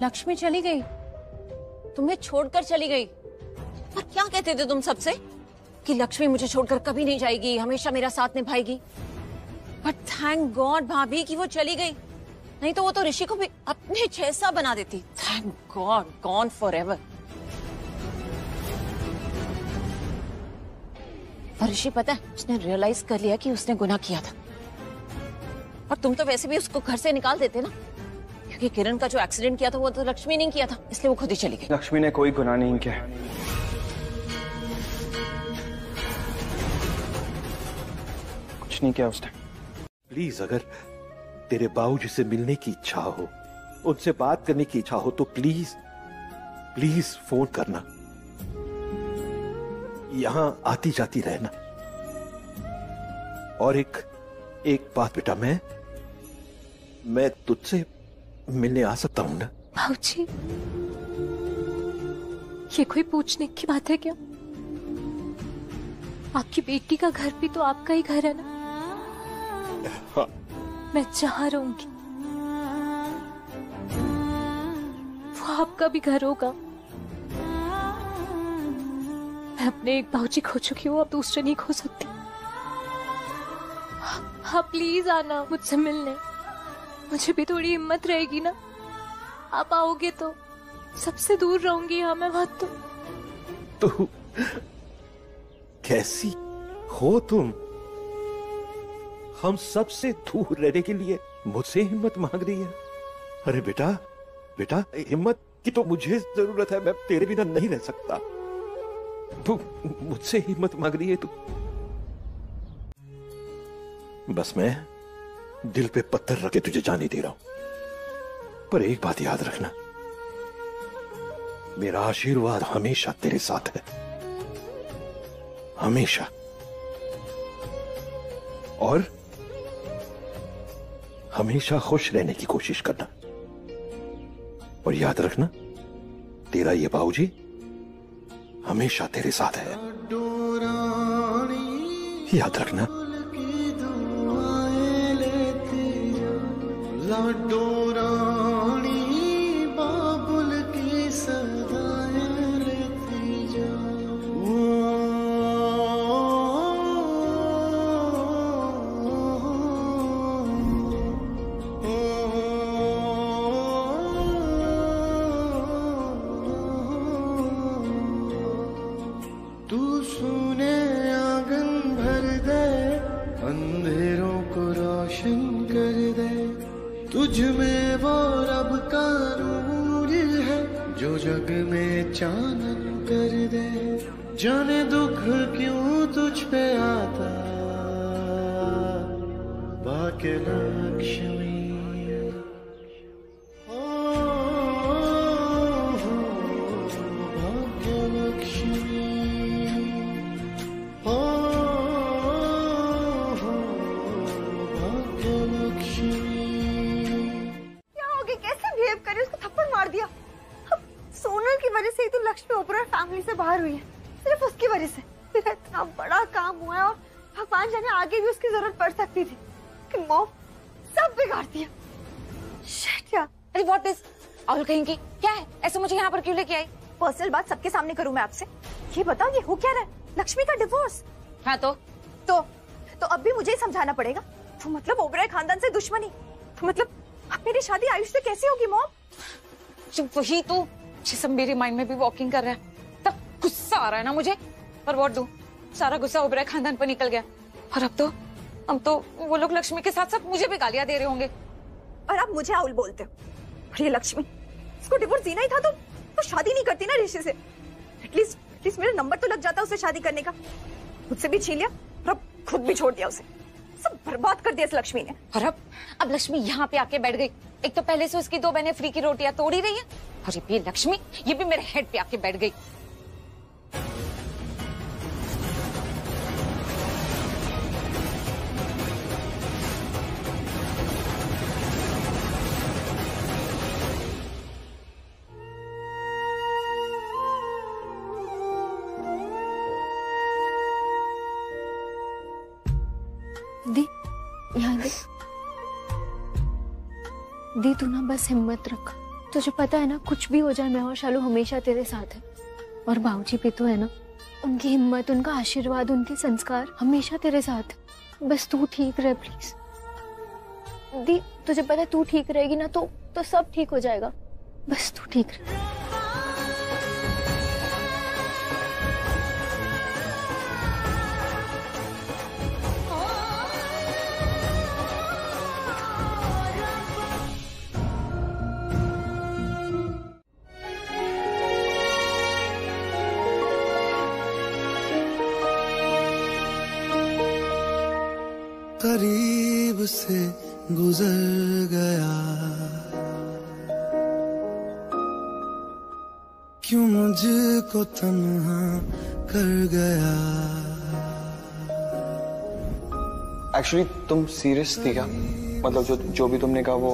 लक्ष्मी चली गई, तुम्हें छोड़कर चली गई। और क्या कहते थे तुम सबसे कि लक्ष्मी मुझे छोड़कर कभी नहीं जाएगी, हमेशा मेरा साथ निभाएगी। बट थैंक गॉड भाभी कि वो चली गई, नहीं तो वो तो ऋषि को भी अपने जैसा बना देती। Thank God, gone forever. और ऋषि पता है, उसने रियलाइज कर लिया कि उसने गुनाह किया था। और तुम तो वैसे भी उसको घर से निकाल देते ना, क्योंकि किरण का जो एक्सीडेंट किया था वो तो लक्ष्मी ने किया था, इसलिए वो खुद ही चली गई। लक्ष्मी ने कोई गुनाह नहीं किया। कुछ नहीं किया उसने। प्लीज, अगर तेरे बाबूजी से मिलने की इच्छा हो, उनसे बात करने की इच्छा हो तो प्लीज फोन करना। यहां आती जाती रहना। और एक बात बेटा, मैं तुझसे मिलने आ सकता हूं ना? बाबूजी, ये कोई पूछने की बात है क्या? आपकी बेटी का घर भी तो आपका ही घर है ना? हाँ। मैं जहाँ रहूंगी वो आपका भी घर होगा। मैं अपने एक बाबूजी खो चुकी हूँ, अब दूसरे नहीं खो सकती। आप प्लीज आना मुझसे मिलने, मुझे भी थोड़ी हिम्मत रहेगी ना। आप आओगे तो सबसे दूर रहूंगी यहाँ मैं बहुत। तो कैसी हो तुम? हम सबसे दूर रहने के लिए मुझसे हिम्मत मांग रही है? अरे बेटा हिम्मत की तो मुझे जरूरत है, मैं तेरे बिना नहीं रह सकता। तू मुझसे हिम्मत मांग रही है तू? बस मैं दिल पे पत्थर रख के तुझे जाने दे रहा हूं, पर एक बात याद रखना, मेरा आशीर्वाद हमेशा तेरे साथ है, हमेशा। और हमेशा खुश रहने की कोशिश करना। और याद रखना, तेरा ये बाबूजी हमेशा तेरे साथ है, याद रखना। लाडो रानी बाबुल की सदाएं लेती जा। वो रब का नूर है जो जग में चानन कर दे। जाने दुख क्यों तुझ पे आता, भाग्य लक्ष्मी। सोनल की वजह से ही तो लक्ष्मी ओबरॉय फैमिली से बाहर हुई है, सिर्फ उसकी वजह से। मेरा इतना बड़ा काम हुआ है और भगवान जाने आगे भी उसकी जरूरत पड़ सकती थी, कि मॉम सब बिगाड़ दिया। शिट यार। अरे व्हाट इज और कहेंगी क्या है ऐसे मुझे यहाँ पर क्यों लेके आई? पर्सनल बात सबके सामने करूँ मैं आपसे? ये बताओ ये हो क्या रहा है? लक्ष्मी का डिवोर्स। हाँ तो अब भी मुझे ही समझाना पड़ेगा? तो मतलब ओबरॉय खानदान से दुश्मनी, तो मतलब अब मेरी शादी आयुष से कैसे होगी मॉम? वही तो सब मेरे माइंड में भी वॉकिंग कर रहा है। तब गुस्सा आ रहा है ना मुझे, पर व्हाट डू, सारा गुस्सा ओबरॉय खानदान पर निकल गया। और अब तो वो लोग लक्ष्मी के साथ साथ मुझे भी गालियां दे रहे होंगे। और आप मुझे आउल बोलते हो? और ये लक्ष्मी, इसको डिवोर्स देना ही था तो शादी नहीं करती ना ऋषि से। एटलीस्ट मेरा नंबर तो लग जाता उसे शादी करने का। खुद से भी छीन लिया और अब खुद भी छोड़ दिया उसे। सब बर्बाद कर दिया इस लक्ष्मी ने। और अब लक्ष्मी यहाँ पे आके बैठ गई। एक तो पहले से उसकी 2 बहनें फ्री की रोटियां तोड़ ही रही है, और ये लक्ष्मी ये भी मेरे हेड पे आके बैठ गई। दी यहाँ दे। दी तू ना बस हिम्मत रख, तुझे पता है ना कुछ भी हो जाए मैं और शालू हमेशा तेरे साथ है। और बाबूजी भी तो है ना, उनकी हिम्मत, उनका आशीर्वाद, उनके संस्कार हमेशा तेरे साथ है। बस तू ठीक रहे प्लीज। दी तुझे पता है तू ठीक रहेगी ना तो सब ठीक हो जाएगा। बस तू ठीक रहे। करीब से गुजर गया, क्यों मुझको तन्हा कर गया। एक्चुअली तुम सीरियस थी क्या? मतलब जो भी तुमने कहा वो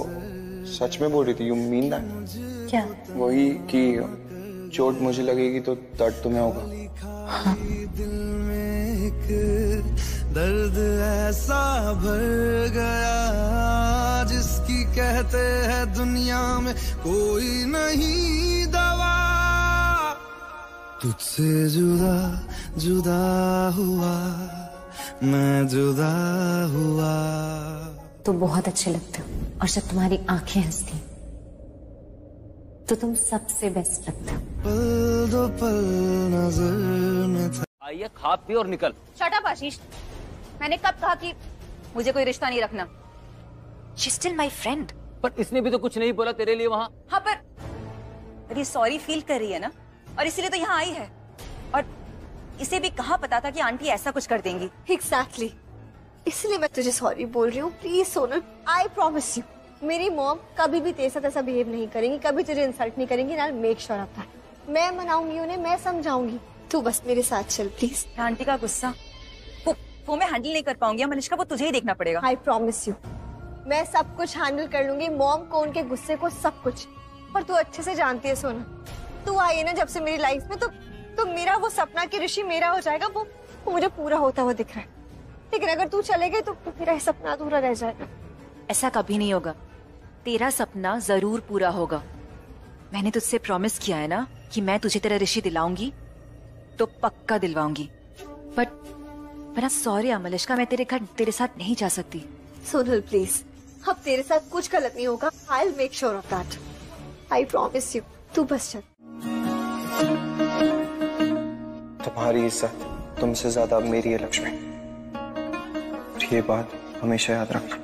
सच में बोल रही थी? You mean that? क्या? वही कि चोट मुझे लगेगी तो दर्द तुम्हें होगा। हाँ। दिल में एक दर्द ऐसा भर गया जिसकी कहते हैं दुनिया में कोई नहीं दवा। तुझसे जुदा जुदा हुआ मैं, जुदा हुआ। तुम बहुत अच्छे लगते हो, और जब तुम्हारी आंखें हंसती तो तुम सबसे बेस्ट लगते हो। पल दो पल नजर में था। आइए खा पी और निकल। शट अप आशीष, मैंने कब कहा कि मुझे कोई रिश्ता नहीं रखना? She's still my friend. पर इसने भी तो कुछ नहीं बोला तेरे लिए वहाँ। हाँ पर ये सॉरी फील कर रही है ना, और इसीलिए तो यहाँ आई है। और इसे भी कहाँ पता था कि आंटी ऐसा कुछ कर देंगी। एग्जैक्टली, इसलिए मैं तुझे सॉरी बोल रही हूँ। Please Sonal, I promise you, मेरी मॉम कभी भी तेरे साथ ऐसा बिहेव नहीं करेंगी, कभी तुझे इंसल्ट नहीं करेंगी। ना मेक श्योर आता है, मैं मनाऊंगी उन्हें, मैं समझाऊंगी। तू बस मेरे साथ चल प्लीज। आंटी का गुस्सा वो मैं हैंडल नहीं कर पाऊंगी मनीषा, वो तुझे ही देखना पड़ेगा। आई प्रॉमिस यू, मैं सब कुछ हैंडल कर लूंगी, मॉम को, उनके गुस्से को, सब कुछ। और तू अच्छे से जानती है सोना, तू आई है ना जब से मेरी लाइफ में, तो मेरा वो सपना कि ऋषि मेरा हो जाएगा, वो मुझे पूरा होता हुआ दिख रहा है। लेकिन अगर तू चले गई तो मेरा सपना अधूरा रह जाएगा। ऐसा कभी नहीं होगा, तेरा सपना जरूर पूरा होगा। मैंने तुझसे प्रॉमिस किया है ना कि मैं तुझे तेरा ऋषि दिलाऊंगी, तो पक्का दिलवाऊंगी। बट सॉरी मलिष्का, मैं तेरे घर तेरे साथ नहीं जा सकती। सोनल प्लीज, अब तेरे साथ कुछ गलत नहीं होगा। I will make sure of that, I promise you. तू बस चल। तुम्हारी इज्जत तुमसे ज्यादा अब मेरी है लक्ष्मी, और ये बात हमेशा याद रखना।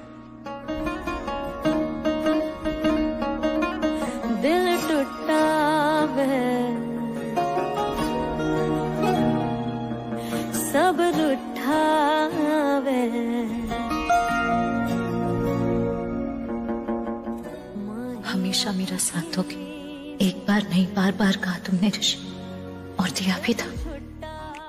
हमेशा मेरा साथ दोगे। एक बार नहीं, बार बार कहा तुमने ऋषि, और दिया भी था।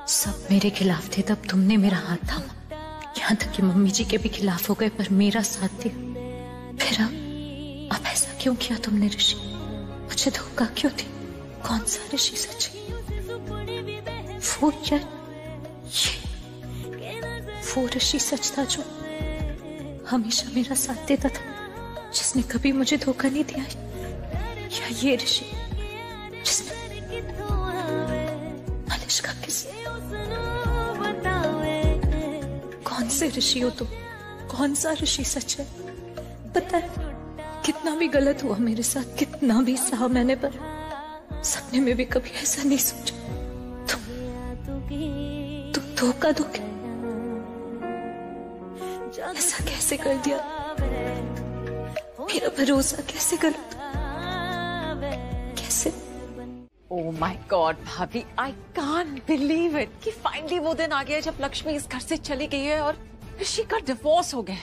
सब मेरे खिलाफ थे, तब तुमने मेरा हाथ थामा। यहाँ तक कि मम्मी जी के भी खिलाफ हो गए, पर मेरा साथ दिया। फिर अब ऐसा क्यों किया तुमने ऋषि? मुझे धोखा क्यों दी? कौन सा ऋषि सच? वो ऋषि सच था जो हमेशा मेरा साथ देता था, जिसने कभी मुझे धोखा नहीं दिया, या ये ऋषि जिसने मलिष्का किस? कौन से ऋषि हो तुम? कौन सा ऋषि सच है? पता है कितना भी गलत हुआ मेरे साथ, कितना भी सहा मैंने, पर सपने में भी कभी ऐसा नहीं सोचा तुम धोखा दोगे। ऐसा कैसे कर दिया? मेरा भरोसा कैसे कर? कैसे? ओह माय गॉड भाभी, आई कांट बिलीव इट कि फाइनली वो दिन आ गया जब लक्ष्मी इस घर से चली गई है और ऋषि का डिवोर्स हो गया।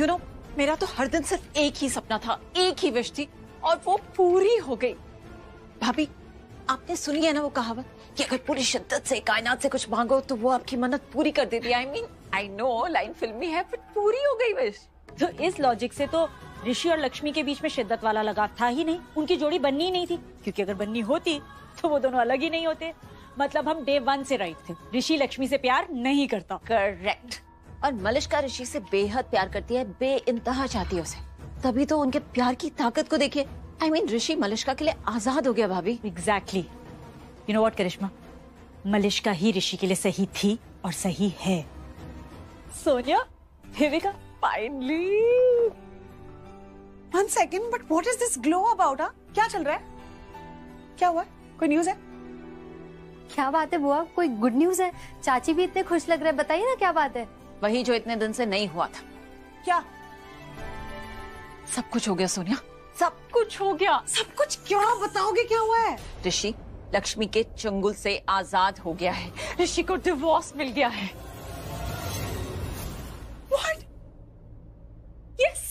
यू नो, मेरा तो हर दिन सिर्फ एक ही सपना था, एक ही विश थी, और वो पूरी हो गई। भाभी, आपने सुनी है ना वो कहावत कि अगर पूरी शिद्दत से कायनात से कुछ मांगो तो वो आपकी मन्नत पूरी कर देती है। I mean, I know line फिल्मी है, बट पूरी हो गई विश। तो इस लॉजिक से तो ऋषि और लक्ष्मी के बीच में शिद्दत वाला लगाव था ही नहीं, उनकी जोड़ी बननी ही नहीं थी, क्योंकि अगर बननी होती तो वो दोनों अलग ही नहीं होते। मतलब हम डे 1 से राइट थे, ऋषि लक्ष्मी से प्यार नहीं करता। करेक्ट। और मलिष्का ऋषि से बेहद प्यार करती है, बेइंतहा चाहती है उसे, तभी तो उनके प्यार की ताकत को देखिए। आई मीन, ऋषि मलिष्का के लिए आजाद हो गया भाभी। एग्जैक्टली। यू नो व्हाट करिश्मा, मलिष्का ही ऋषि के लिए सही थी और सही है। Sonia, Devika, finally. 1 second, but what is this glow about? क्या चल रहा है? क्या हुआ? कोई न्यूज है? क्या बात है बुआ, कोई गुड न्यूज है? चाची भी इतने खुश लग रहे हैं, बताइए ना क्या बात है। वही जो इतने दिन से नहीं हुआ था। क्या? सब कुछ हो गया सोनिया, सब कुछ हो गया। सब कुछ क्या? बताओगे क्या हुआ है? ऋषि लक्ष्मी के चंगुल से आजाद हो गया है, ऋषि को डिवोर्स मिल गया है। What? Yes.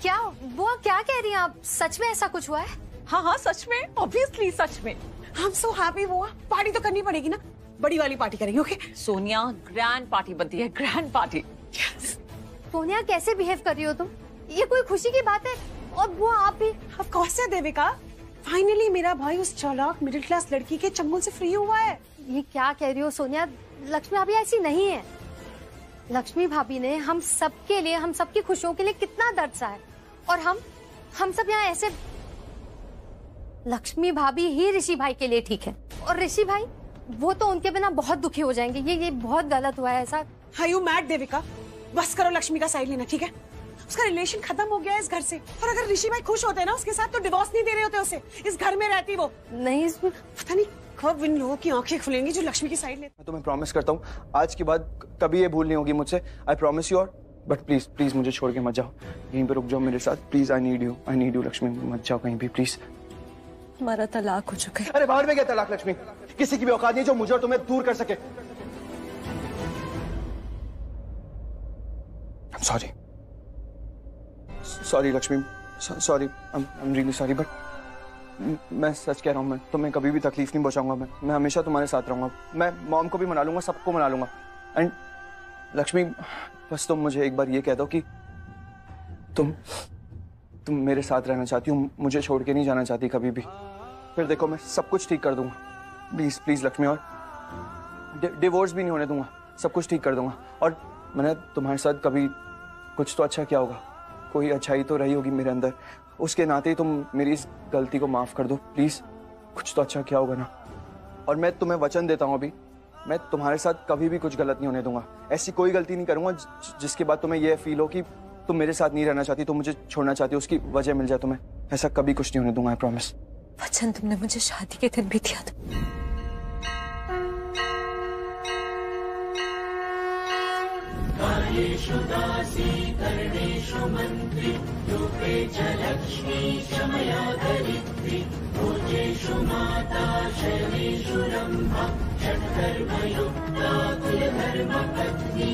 क्या बुआ, क्या कह रही हैं आप? सच में ऐसा कुछ हुआ है? हाँ हाँ सच में, ऑब्वियसली सच में। I'm so happy बुआ। पार्टी तो करनी पड़ेगी ना, बड़ी वाली पार्टी करेंगे। ओके सोनिया, ग्रैंड पार्टी बनती है, ग्रैंड पार्टी। सोनिया, कैसे बिहेव कर रही हो तुम? ये कोई खुशी की बात है? और बुआ आप भी? ऑफ कोर्स है देविका, फाइनली मेरा भाई उस चालाक मिडिल क्लास लड़की के चंगुल से फ्री हुआ है। ये क्या कह रही हो सोनिया? लक्ष्मी भाभी ऐसी नहीं है। लक्ष्मी भाभी ने हम सबके लिए, हम सबकी खुशियों के लिए कितना दर्द सहा है, और हम सब यहाँ ऐसे। लक्ष्मी भाभी ही ऋषि भाई के लिए ठीक है, और ऋषि भाई वो तो उनके बिना बहुत दुखी हो जाएंगे। ये बहुत गलत हुआ है ऐसा। Are you mad Devika? बस करो लक्ष्मी का साइड लेना, ठीक है? उसका रिलेशन खत्म हो गया है इस घर से, और अगर ऋषि भाई खुश होते ना उसके साथ तो डिवोर्स नहीं दे रहे होते उसे, इस घर में रहती वो। नहीं, इसमें पता नहीं कब इन लोगों की आंखें खुलेंगी जो लक्ष्मी की साइड लेते। मैं तुम्हें प्रॉमिस करता हूँ आज के बाद कभी ये भूल नहीं होगी मुझसे। I promise you. और बट प्लीज प्लीज मुझे छोड़ के मत जाओ, यहीं पे रुक जाओ मेरे साथ please. I need you Lakshmi, मत जाओ कहीं भी प्लीज। हमारा तलाक हो चुका है। अरे बाहर में क्या तलाक लक्ष्मी? किसी की भी औकात नहीं जो मुझे और तुम्हें दूर कर सके। Sorry Lakshmi, sorry, I am really sorry, but मैं सच कह रहा हूँ, मैं तुम्हें कभी भी तकलीफ नहीं पहुंचाऊंगा। मैं हमेशा तुम्हारे साथ रहूंगा। मैं मॉम को भी मना लूंगा, सबको मना लूंगा। एंड लक्ष्मी, बस तुम मुझे एक बार ये कह दो कि तुम मेरे साथ रहना चाहती हो, मुझे छोड़ के नहीं जाना चाहती कभी भी। फिर देखो मैं सब कुछ ठीक कर दूंगा। प्लीज प्लीज लक्ष्मी, और डिवोर्स भी नहीं होने दूंगा, सब कुछ ठीक कर दूंगा। और मैंने तुम्हारे साथ कभी कुछ तो अच्छा किया होगा, कोई अच्छाई तो रही होगी मेरे अंदर, उसके नाते ही तुम मेरी इस गलती को माफ कर दो प्लीज। कुछ तो अच्छा किया होगा ना। और मैं तुम्हें वचन देता हूँ अभी, मैं तुम्हारे साथ कभी भी कुछ गलत नहीं होने दूंगा। ऐसी कोई गलती नहीं करूंगा जिसके बाद तुम्हें यह फील हो कि तुम मेरे साथ नहीं रहना चाहती, तुम मुझे छोड़ना चाहती हो, उसकी वजह मिल जाए तुम्हें। ऐसा कभी कुछ नहीं होने दूंगा, आई प्रॉमिस। वचन तुमने मुझे शादी के दिन भी दिया था। कार्येषु दासी कर्णेषु मन्त्री रूपे च लक्ष्मी क्षमया धरित्री भोजेषु माता शयनेषु रम्भा षट्कर्मयुक्ता कुलधर्मपत्नी